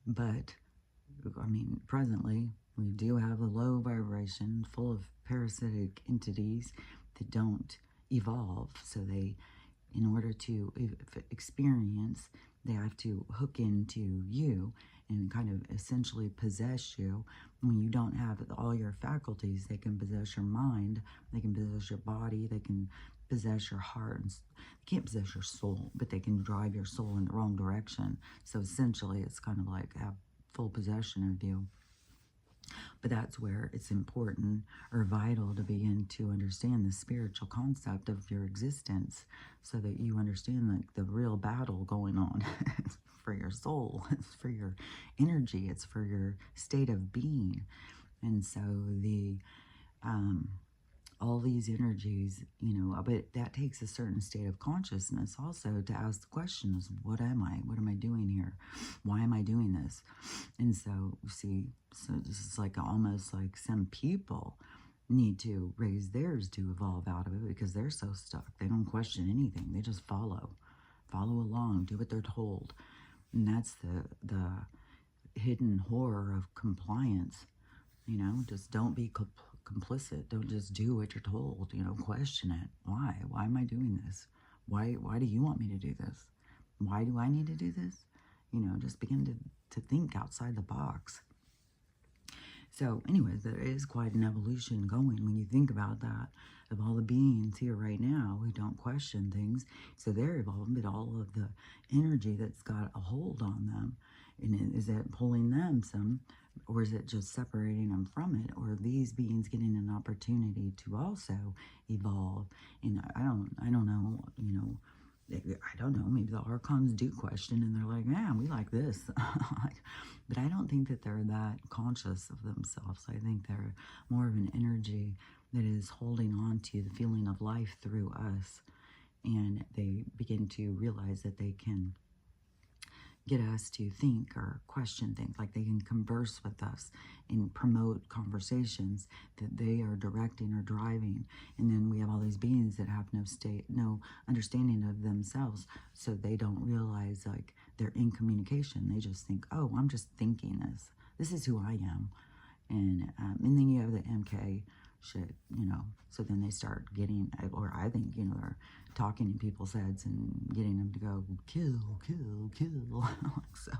But I mean, presently we do have a low vibration full of parasitic entities that don't evolve. So they, in order to experience, they have to hook into you and kind of essentially possess you. When you don't have all your faculties, they can possess your mind, they can possess your body, they can possess your heart. They can't possess your soul, but they can drive your soul in the wrong direction. So essentially, it's kind of like have full possession of you. But that's where it's important or vital to begin to understand the spiritual concept of your existence, so that you understand like the real battle going on for your soul. It's for your energy. It's for your state of being. And so all these energies, but that takes a certain state of consciousness also to ask the questions, what am I? What am I doing here? Why am I doing this? And so, see, so this is like almost like some people need to raise theirs to evolve out of it, because they're so stuck. They don't question anything. They just follow along, do what they're told. And that's the hidden horror of compliance. Just don't be complicit. Don't just do what you're told. Question it. Why am I doing this? Why do you want me to do this? Why do I need to do this? Just begin to think outside the box. So anyways, there is quite an evolution going when you think about that, of all the beings here right now who don't question things. So they're evolving, but all of the energy that's got a hold on them, and is it pulling them some, or is it just separating them from it? Or are these beings getting an opportunity to also evolve? And I don't know, I don't know, maybe the Archons do question, and they're like, man, we like this. But I don't think that they're that conscious of themselves. I think they're more of an energy that is holding on to the feeling of life through us. And they begin to realize that they can get us to think or question things, like they can converse with us and promote conversations that they are directing or driving. And then we have all these beings that have no understanding of themselves, so they don't realize like they're in communication. They just think, oh, I'm just thinking this. This is who I am. And then you have the MK shit, so then they start getting, or I think, they're talking in people's heads and getting them to go, kill, kill, kill. So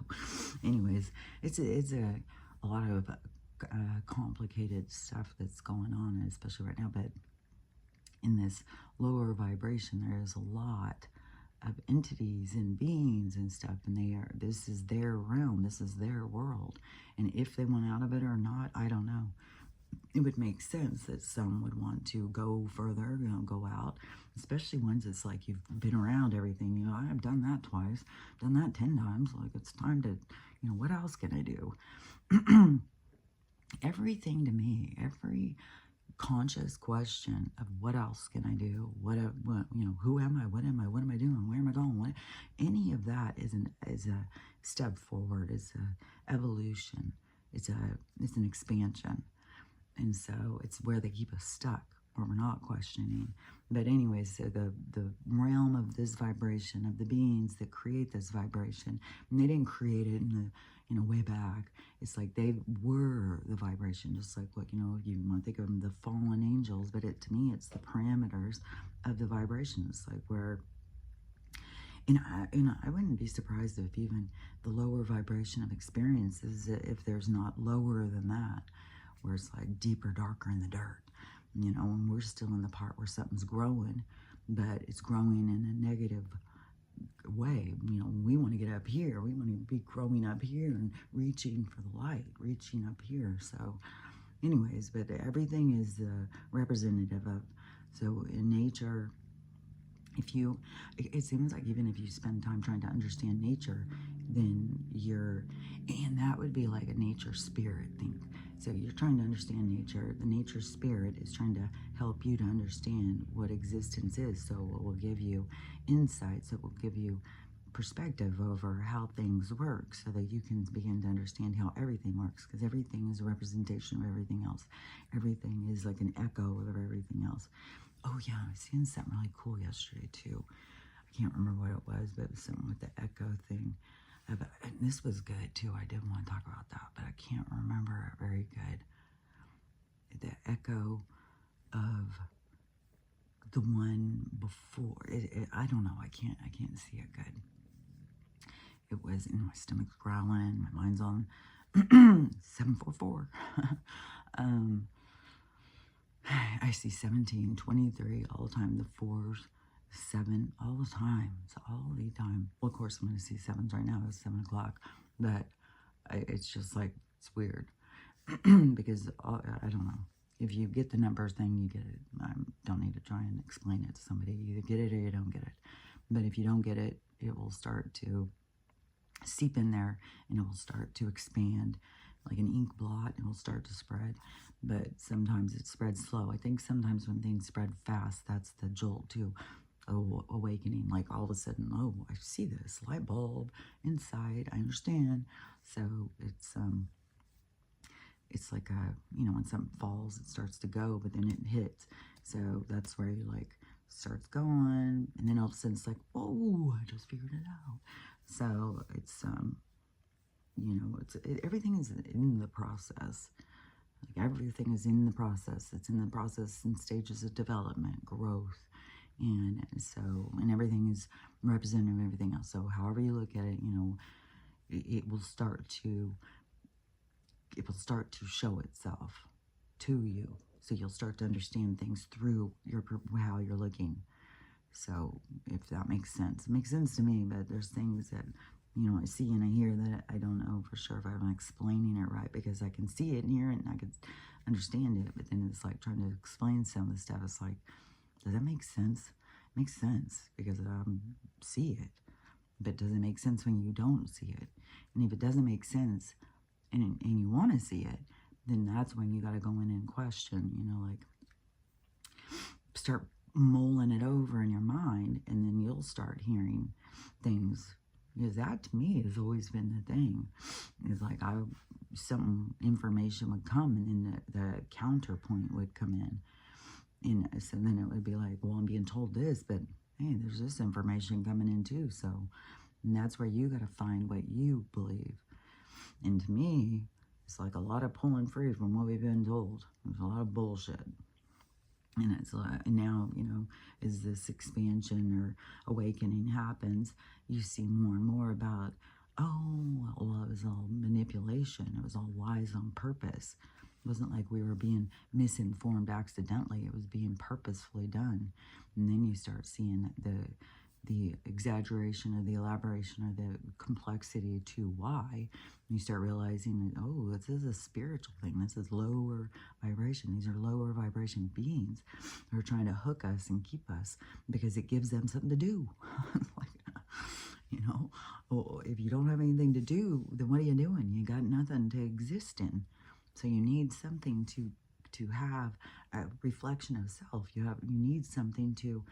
anyways, it's a lot of complicated stuff that's going on, especially right now. But in this lower vibration, there is a lot of entities and beings and stuff, and this is their realm, this is their world. And if they want out of it or not, I don't know. It would make sense that some would want to go further, go out, especially ones that's like you've been around everything. I've done that twice, done that 10 times. Like, it's time to, what else can I do? Everything to me, every conscious question of what else can I do? What who am I? What am I? What am I doing? Where am I going? Any of that is a step forward. It's a evolution. It's an expansion. And so it's where they keep us stuck, where we're not questioning. But anyways, so the realm of this vibration, of the beings that create this vibration, and they didn't create it in the way back. It's like they were the vibration, just like what, you want to think of them, the fallen angels. But to me, it's the parameters of the vibration. It's like where, I wouldn't be surprised if even the lower vibration of experiences, if there's not lower than that, where it's like deeper, darker in the dirt, and we're still in the part where something's growing, but it's growing in a negative way. We want to get up here. We want to be growing up here and reaching for the light, reaching up here. So anyways, but everything is representative of, so in nature, it seems like even if you spend time trying to understand nature, then and that would be like a nature spirit thing. So you're trying to understand nature. The nature spirit is trying to help you to understand what existence is. So it will give you insights. It will give you perspective over how things work, so that you can begin to understand how everything works, because everything is a representation of everything else. Everything is like an echo of everything else. yeah, I was seeing something really cool yesterday too. I can't remember what it was, but it was something with the echo thing. And this was good too. I did want to talk about that, but I can't remember it very good. The echo of the one before. I don't know. I can't see it good. It was in my stomach's growling. My mind's on 744. I see 17, 23 all the time. The 4s, 7 all the time. It's all the time. Well, of course, I'm going to see 7s right now. It's 7 o'clock. But it's just like, it's weird. Because, I don't know. If you get the numbers thing, you get it. I don't need to try and explain it to somebody. You either get it or you don't get it. But if you don't get it, it will start to seep in there and it will start to expand like an ink blot. It will start to spread. But sometimes it spreads slow. I think sometimes when things spread fast, that's the jolt to awakening. Like all of a sudden, oh, I see this light bulb inside. I understand. So it's like when something falls, it starts to go, but then it hits. So that's where you like starts going, and then all of a sudden it's like, oh, I just figured it out. So it's everything is in the process. Like everything is in the process. It's in the process and stages of development, growth, and everything is representative of everything else. So however you look at it, it will start to show itself to you. So you'll start to understand things through how you're looking. So if that makes sense. It makes sense to me, but there's things that, I see and I hear that I don't know for sure if I'm explaining it right, because I can see it and hear it and I can understand it, but then it's like trying to explain some of the stuff. It's like, does that make sense? It makes sense because I see it, but does it make sense when you don't see it? And if it doesn't make sense and you want to see it, then that's when you got to go in and question, like start mulling it over in your mind, and then you'll start hearing things. Because that to me has always been the thing. It's like some information would come and then the counterpoint would come in. And so then it would be like, well, I'm being told this, but hey, there's this information coming in too. So, and that's where you got to find what you believe. And to me, it's like a lot of pulling free from what we've been told. There's a lot of bullshit. And it's like, now, as this expansion or awakening happens, you see more and more about, oh, well, it was all manipulation. It was all lies on purpose. It wasn't like we were being misinformed accidentally. It was being purposefully done. And then you start seeing the exaggeration or the elaboration or the complexity to why. You start realizing that, oh, this is a spiritual thing. This is lower vibration. These are lower vibration beings who are trying to hook us and keep us because it gives them something to do. Like, well, if you don't have anything to do, then what are you doing? You got nothing to exist in. So you need something to have a reflection of self. You need something to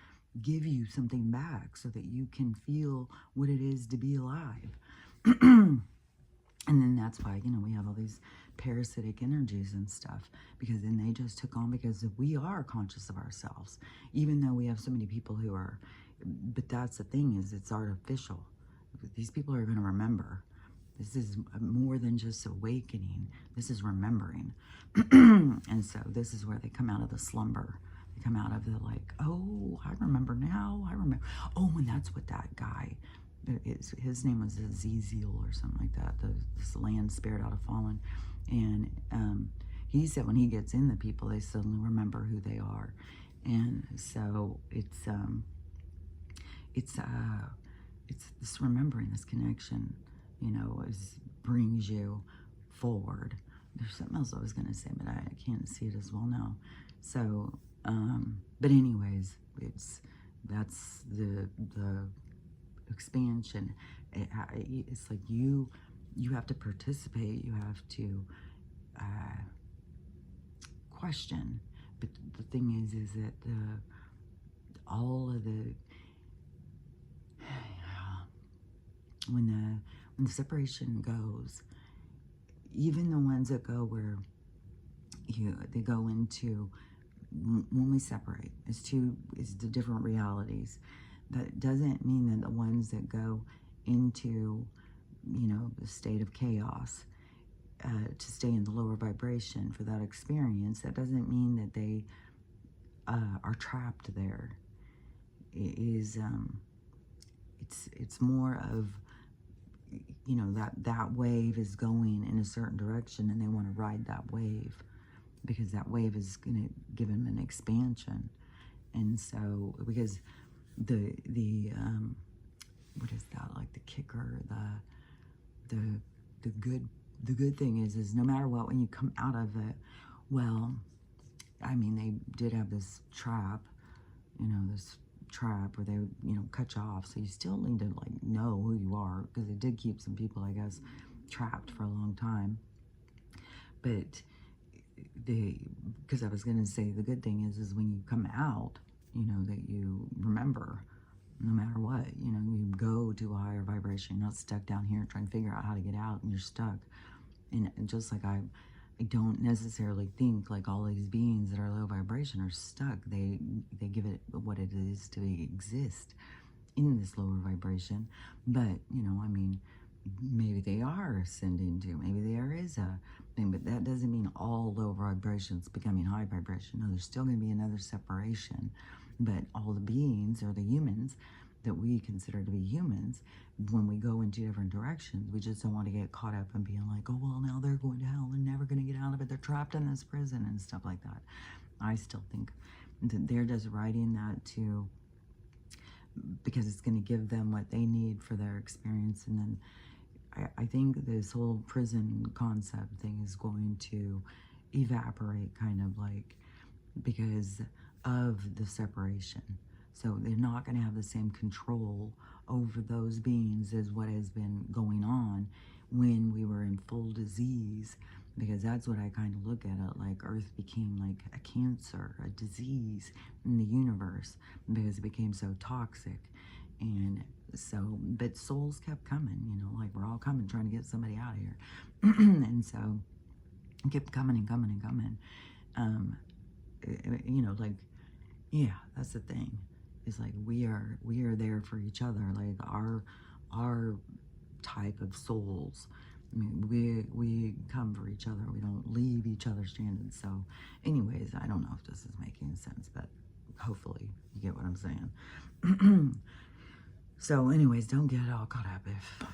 give you something back so that you can feel what it is to be alive. And then that's why, we have all these parasitic energies and stuff, because then they just took on, because we are conscious of ourselves, even though we have so many people who are, but that's the thing, is it's artificial. These people are going to remember. This is more than just awakening. This is remembering. And so this is where they come out of the slumber. They come out of the like, oh, I remember now. I remember. Oh, and that's what that guy, his name was Azazel or something like that. This land spirit out of Fallen. And he said when he gets in the people, they suddenly remember who they are. And so it's this remembering, this connection, brings you forward. There's something else I was going to say, but I can't see it as well now. So, but anyways, that's the expansion. It's like you have to participate. You have to question. But the thing is that all of the when the separation goes, even the ones that go where they go into when we separate, it's the different realities. That doesn't mean that the ones that go into, the state of chaos, to stay in the lower vibration for that experience, that doesn't mean that they are trapped there. It is, it's more of, that wave is going in a certain direction, and they want to ride that wave because that wave is going to give them an expansion. And so, because the what is that, like the kicker, the good thing is no matter what, when you come out of it, well, I mean, they did have this trap, where they, cut you off. So you still need to, like, know who you are, because it did keep some people, I guess, trapped for a long time. But because I was going to say, the good thing is when you come out, that you remember, no matter what, you go to a higher vibration. You're not stuck down here trying to figure out how to get out, and you're stuck. And just like I don't necessarily think like all these beings that are low vibration are stuck. They give it what it is to exist in this lower vibration. But, I mean, maybe they are ascending to, maybe there is a thing, but that doesn't mean all low vibrations becoming high vibration. No, there's still going to be another separation. But all the beings, or the humans that we consider to be humans, when we go in two different directions, we just don't want to get caught up in being like, oh, well, now they're going to hell, they're never going to get out of it, they're trapped in this prison and stuff like that. I still think that they're just writing that to, because it's going to give them what they need for their experience. And then I think this whole prison concept thing is going to evaporate, kind of like, because of the separation. So they're not going to have the same control over those beings as what has been going on when we were in full disease, because that's what I kind of look at it like. Earth became like a cancer, a disease in the universe, because it became so toxic. And so, but souls kept coming, like we're all coming, trying to get somebody out of here. And so it kept coming and coming and coming. Like, yeah, that's the thing. It's like we are there for each other, like our type of souls. I mean, we come for each other. We don't leave each other stranded. So anyways, I don't know if this is making sense, but hopefully you get what I'm saying. So anyways, don't get all caught up if,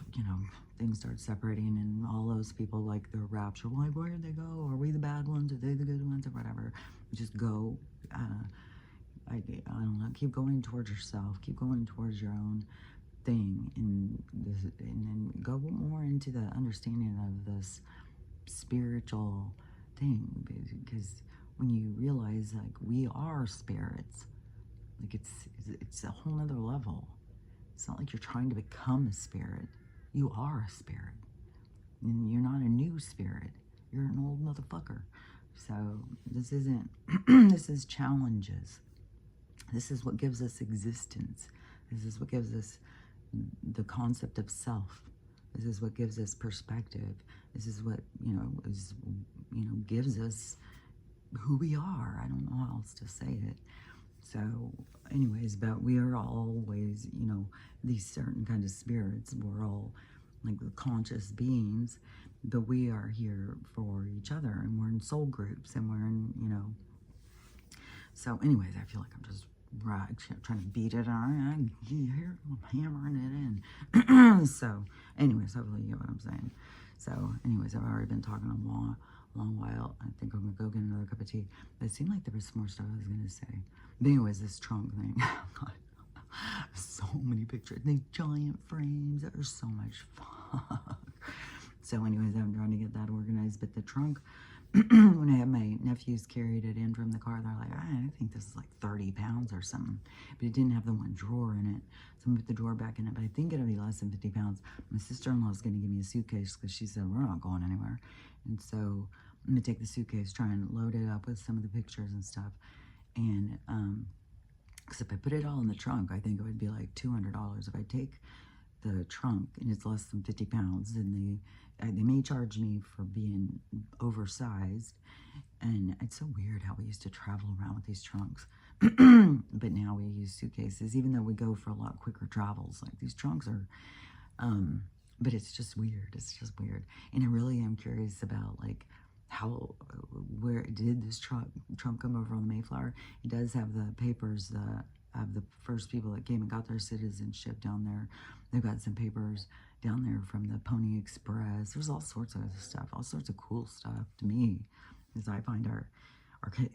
things start separating and all those people, like the rapture, like, where did they go? Are we the bad ones? Are they the good ones? Or whatever. Just go, I don't know, keep going towards yourself. Keep going towards your own thing. And then go more into the understanding of this spiritual thing. Because when you realize, like, we are spirits, like, it's a whole nother level. It's not like you're trying to become a spirit. You are a spirit. And you're not a new spirit. You're an old motherfucker. So this isn't, this is challenges. This is what gives us existence. This is what gives us the concept of self. This is what gives us perspective. This is what, gives us who we are. I don't know how else to say it. So anyways, but we are always, these certain kind of spirits. We're all like the conscious beings, but we are here for each other, and we're in soul groups, and we're in, so anyways, I feel like I'm just trying to beat it on. Here, I'm hammering it in. So anyways, hopefully you get what I'm saying. So anyways, I've already been talking a long while. I think I'm gonna go get another cup of tea. But it seemed like there was more stuff I was gonna say. But anyways, this trunk thing. So many pictures. These giant frames. That are so much fun. So anyways, I'm trying to get that organized. But the trunk, when I had my nephews carried it in from the car, they're like, I think this is like 30 pounds or something. But it didn't have the one drawer in it. So I put the drawer back in it. But I think it'll be less than 50 pounds. My sister-in-law is going to give me a suitcase because she said, we're not going anywhere. And so I'm going to take the suitcase, try and load it up with some of the pictures and stuff. And, because if I put it all in the trunk, I think it would be like $200. If I take the trunk and it's less than 50 pounds, then they may charge me for being oversized, And it's so weird how we used to travel around with these trunks. But now we use suitcases, even though we go for a lot quicker travels. Like these trunks are, but it's just weird. It's just weird. And I really am curious about like how, where did this trunk come over on the Mayflower? It does have the papers of the first people that came and got their citizenship down there. They've got some papers down there from the Pony Express. There's all sorts of stuff, all sorts of cool stuff to me, as I find our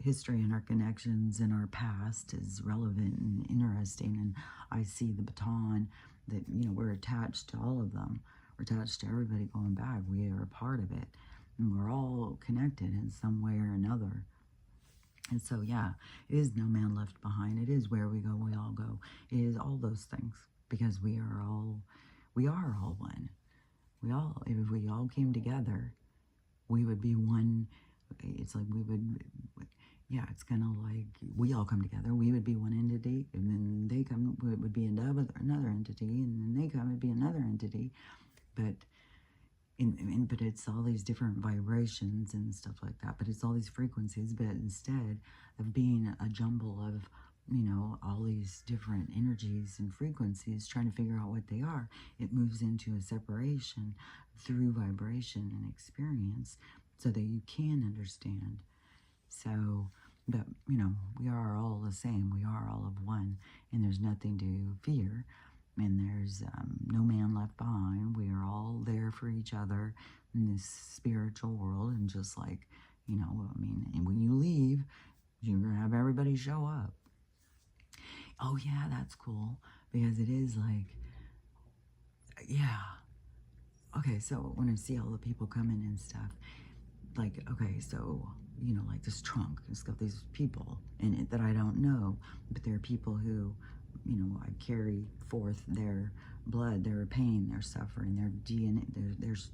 history and our connections and our past is relevant and interesting. And I see the baton that, you know, we're attached to all of them. We're attached to everybody going back. We are a part of it. And we're all connected in some way or another. And so, yeah, it is no man left behind. It is where we go, we all go. It is all those things, because we are all one. If we all came together, we would be one. It's like we would, yeah, it's kind of like we all come together. We would be one entity, and then they come, it would be another entity, and then they come, it'd be another entity. But but it's all these different vibrations and stuff like that. But it's all these frequencies. But instead of being a jumble of, you know, all these different energies and frequencies, trying to figure out what they are, it moves into a separation through vibration and experience, so that you can understand. So, but, you know, we are all the same. We are all of one, and there's nothing to fear. And there's no man left behind. We are all there for each other in this spiritual world. And just like, you know, I mean, and when you leave, you're going to have everybody show up. Oh, yeah, that's cool. Because it is like, yeah. Okay, so when I see all the people coming and stuff, like, okay, so, you know, like this trunk, it's got these people in it that I don't know, but they're people who, you know, I carry forth their blood, their pain, their suffering, their DNA. There's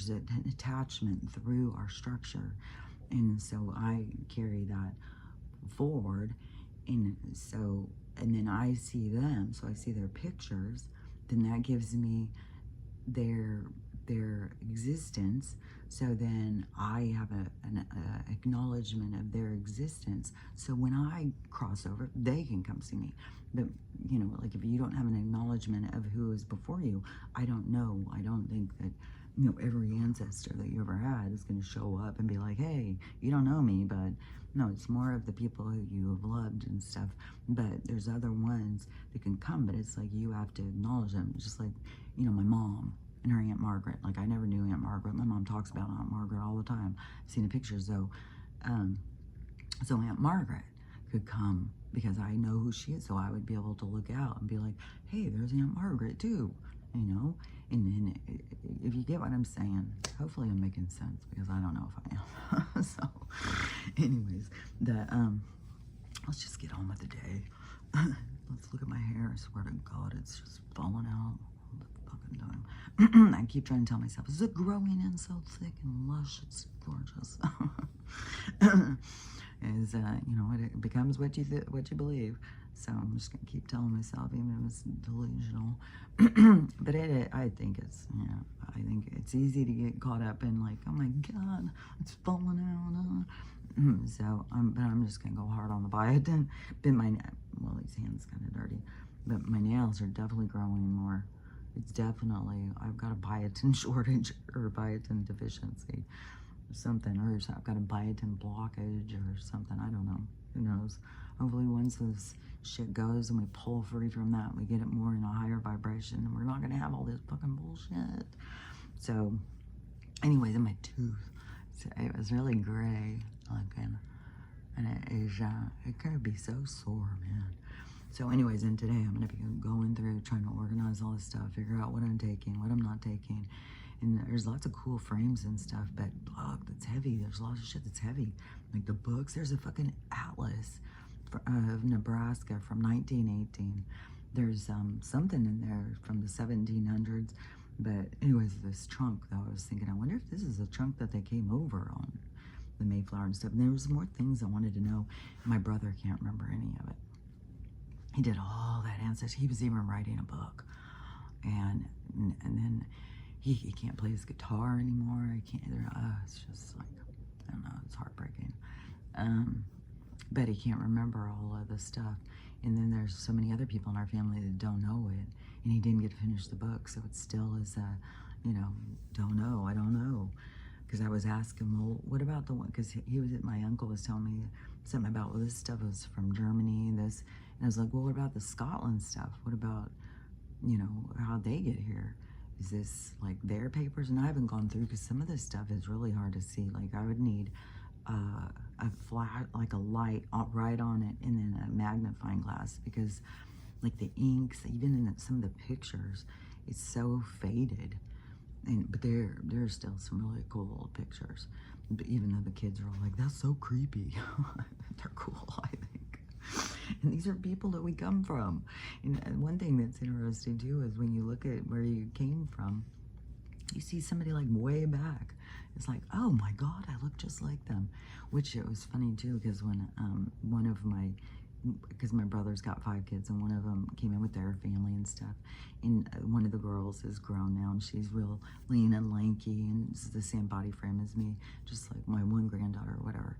an attachment through our structure, and so I carry that forward, and so, and then I see them, so I see their pictures, then that gives me their existence. So then I have an acknowledgement of their existence. So when I cross over, they can come see me. But, you know, like if you don't have an acknowledgement of who is before you, I don't know. I don't think that, you know, every ancestor that you ever had is going to show up and be like, hey, you don't know me. But no, it's more of the people who you have loved and stuff. But there's other ones that can come, but it's like you have to acknowledge them. Just like, you know, my mom and her Aunt Margaret. Like, I never knew Aunt Margaret. My mom talks about Aunt Margaret all the time. I've seen the pictures, though. So Aunt Margaret could come because I know who she is. So I would be able to look out and be like, hey, there's Aunt Margaret, too. You know? And if you get what I'm saying, hopefully I'm making sense, because I don't know if I am. So, anyways, let's just get on with the day. Let's look at my hair. I swear to God, it's just falling out all the fucking time. I keep trying to tell myself, is it growing in so thick and lush? It's gorgeous. You know, it becomes what you believe. So I'm just gonna keep telling myself, even if it's delusional. But I think it's, you know, I think it's easy to get caught up in like, oh my God, it's falling out. So but I'm just gonna go hard on the biotin. But well, these hands kind of dirty, but my nails are definitely growing more. It's definitely, I've got a biotin shortage or biotin deficiency or something, or I've got a biotin blockage or something. I don't know. Who knows? Hopefully once this shit goes and we pull free from that, we get it more in a higher vibration, and we're not going to have all this fucking bullshit. So, anyways, in my tooth, it was really gray looking, and it could be so sore, man. So anyways, and today I'm going to be going through trying to organize all this stuff, figure out what I'm taking, what I'm not taking. And there's lots of cool frames and stuff, but look, that's heavy. There's a lot of shit that's heavy. Like the books, there's a fucking atlas of Nebraska from 1918. There's something in there from the 1700s. But anyways, this trunk, though, I was thinking, I wonder if this is a trunk that they came over on the Mayflower and stuff. And there was more things I wanted to know. My brother can't remember any of it. He did all that ancestry. He was even writing a book. And then he can't play his guitar anymore. He can't, it's just like, I don't know, it's heartbreaking. but he can't remember all of the stuff. And then there's so many other people in our family that don't know it, and he didn't get to finish the book, so it still is a, you know, I don't know. Because I was asking, well, what about the one, because my uncle was telling me something about, well, this stuff was from Germany, and I was like, well, what about the Scotland stuff? What about, you know, how'd they get here? Is this like their papers? And I haven't gone through, because some of this stuff is really hard to see. Like, I would need a flat, like a light right on it, and then a magnifying glass, because like the inks, even in some of the pictures, it's so faded. But there's still some really cool old pictures. But even though the kids are all like, that's so creepy. They're cool, I think. And these are people that we come from. And one thing that's interesting too is when you look at where you came from, you see somebody like way back. It's like, oh my God, I look just like them. Which it was funny too, because when because my brother's got 5 kids, and one of them came in with their family and stuff, and one of the girls is grown now, and she's real lean and lanky, and it's the same body frame as me, just like my one granddaughter or whatever.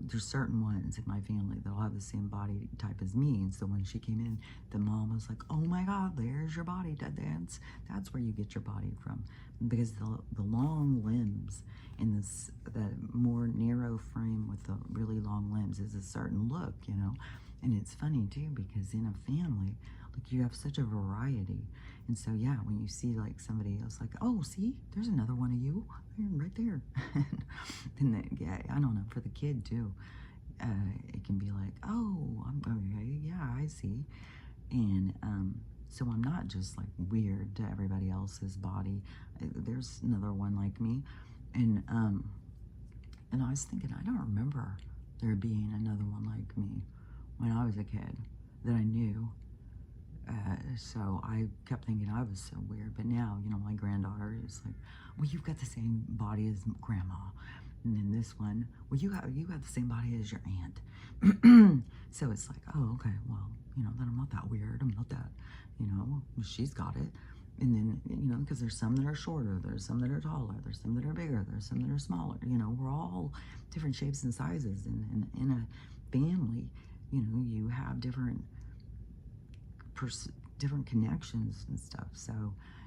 There's certain ones in my family that'll have the same body type as me, and so when she came in, the mom was like, oh my God, there's your body, that's where you get your body from, because the long limbs and the more narrow frame with the really long limbs is a certain look, you know. And it's funny too, because in a family, like, you have such a variety. And so yeah, when you see like somebody else, like, oh, see, there's another one of you right there. And yeah, I don't know, for the kid too, it can be like, oh, I'm okay, yeah, I see. And so I'm not just like weird to everybody else's body. There's another one like me. And I was thinking, I don't remember there being another one like me when I was a kid that I knew. So I kept thinking I was so weird. But now, you know, my granddaughter is like, well, you've got the same body as grandma. And then this one, well, you got the same body as your aunt. So it's like, oh, okay, well, you know, then I'm not that weird. I'm not that, you know, she's got it. And then, you know, because there's some that are shorter, there's some that are taller, there's some that are bigger, there's some that are smaller. You know, we're all different shapes and sizes. And in a family, you know, you have different connections and stuff. So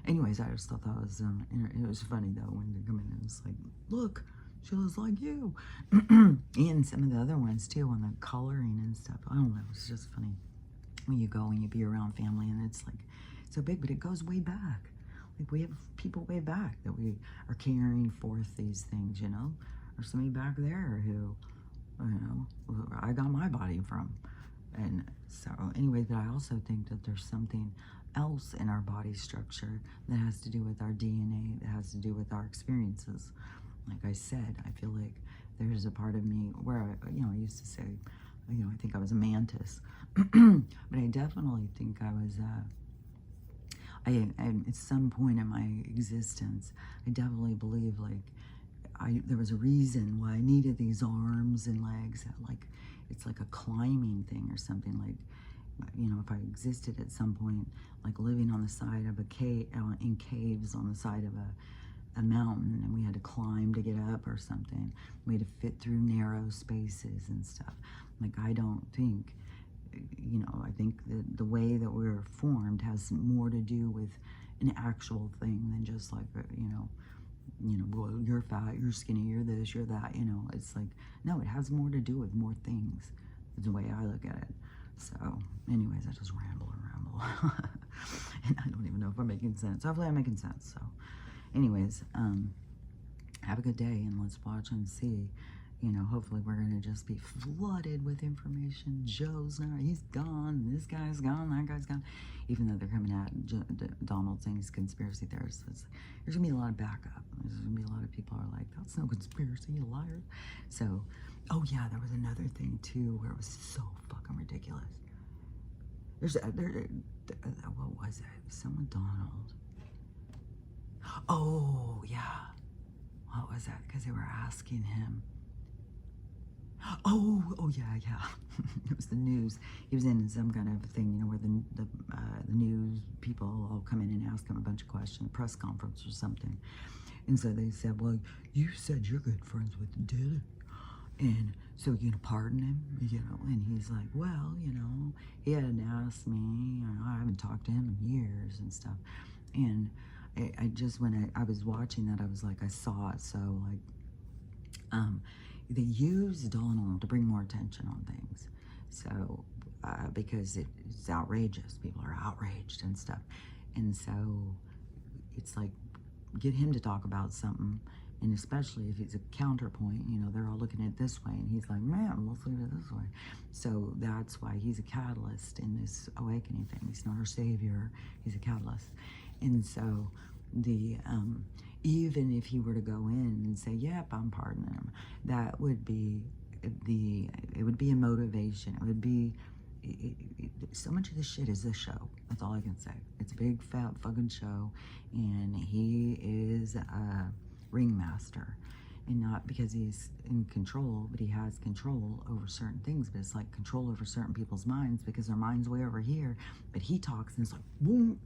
anyways, I just thought that was, it was funny though, when they come in and it's like, look, she looks like you. And some of the other ones too, on the coloring and stuff. I don't know, it's just funny when you go and you be around family and it's like so big, but it goes way back. Like, we have people way back that we are carrying forth these things, you know. There's somebody back there who, you know, I got my body from. And so anyway, but I also think that there's something else in our body structure that has to do with our DNA, that has to do with our experiences. Like I said, I feel like there's a part of me where, you know, I used to say, you know, I think I was a mantis. But I definitely think I was, at some point in my existence, I definitely believe, like, there was a reason why I needed these arms and legs, like, it's like a climbing thing or something. Like, you know, if I existed at some point, like living on the side of a cave, in caves on the side of a mountain, and we had to climb to get up or something. We had to fit through narrow spaces and stuff. Like, I don't think, you know, I think that the way that we're formed has more to do with an actual thing than just like, you know, well, you're fat, you're skinny, you're this, you're that, you know. It's like, no, it has more to do with more things. It's the way I look at it. So anyways, I just ramble and ramble. And I don't even know if I'm making sense. Hopefully I'm making sense. So anyways, have a good day, and let's watch and see. You know, hopefully we're going to just be flooded with information. Joe's not, he's gone, this guy's gone, that guy's gone. Even though they're coming at Donald saying he's a conspiracy theorist, there's going to be a lot of backup. There's going to be a lot of people are like, that's no conspiracy, you liar. So, oh yeah, there was another thing too where it was so fucking ridiculous. What was it? Someone Donald. Oh, yeah. What was that? Because they were asking him. Oh yeah. It was the news. He was in some kind of thing, you know, where the news people all come in and ask him a bunch of questions, press conference or something. And so they said, well, you said you're good friends with Diddy. And so you gonna pardon him? You know, and he's like, well, you know, he hadn't asked me, you know, I haven't talked to him in years and stuff. And I just, when I was watching that, I was like, I saw it. So like, they use Donald to bring more attention on things. So, because it's outrageous, people are outraged and stuff. And so it's like, get him to talk about something, and especially if it's a counterpoint, you know, they're all looking at it this way, and he's like, man, let's look at it this way. So that's why he's a catalyst in this awakening thing. He's not our savior, he's a catalyst. And so the even if he were to go in and say, yep, I'm pardoning him, that would be it would be a motivation. It would be so much of this shit is this show. That's all I can say. It's a big fat fucking show, and he is a ringmaster, and not because he's in control, but he has control over certain things. But it's like control over certain people's minds, because their mind's way over here, but he talks and it's like, boom,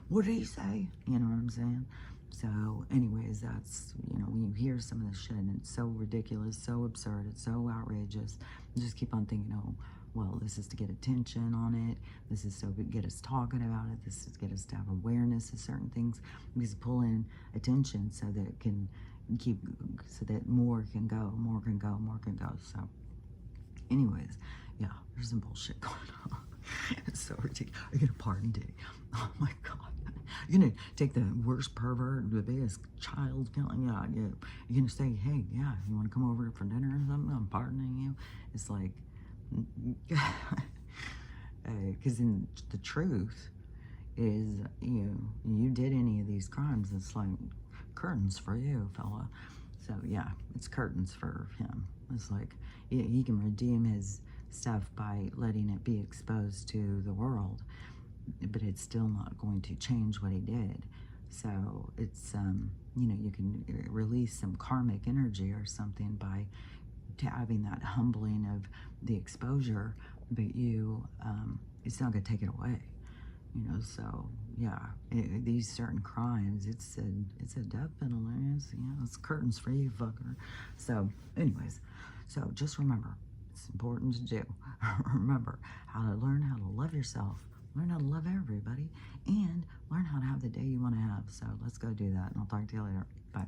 what did he say? You know what I'm saying? So anyways, that's, you know, when you hear some of this shit and it's so ridiculous, so absurd, it's so outrageous, you just keep on thinking, oh, well, this is to get attention on it, this is so get us talking about it, this is to get us to have awareness of certain things, because pull in attention so that it can keep, so that more can go, more can go, more can go. So anyways, yeah, there's some bullshit going on. It's so ridiculous. You're gonna pardon Diddy. Oh my God. You're gonna take the worst pervert, the biggest child killing, yeah, you're gonna say, hey, yeah, you wanna come over for dinner or something? I'm pardoning you. It's like, because in the truth is, you did any of these crimes, it's like curtains for you, fella. So yeah, it's curtains for him. It's like he can redeem his stuff by letting it be exposed to the world, but it's still not going to change what he did. So it's you can release some karmic energy or something by having that humbling of the exposure, but it's not going to take it away. So yeah, these certain crimes, it's a death penalty. It's curtains for you, fucker. So anyways, so just remember, it's important to do. Remember how to learn how to love yourself, learn how to love everybody, and learn how to have the day you want to have. So let's go do that, and I'll talk to you later. Bye.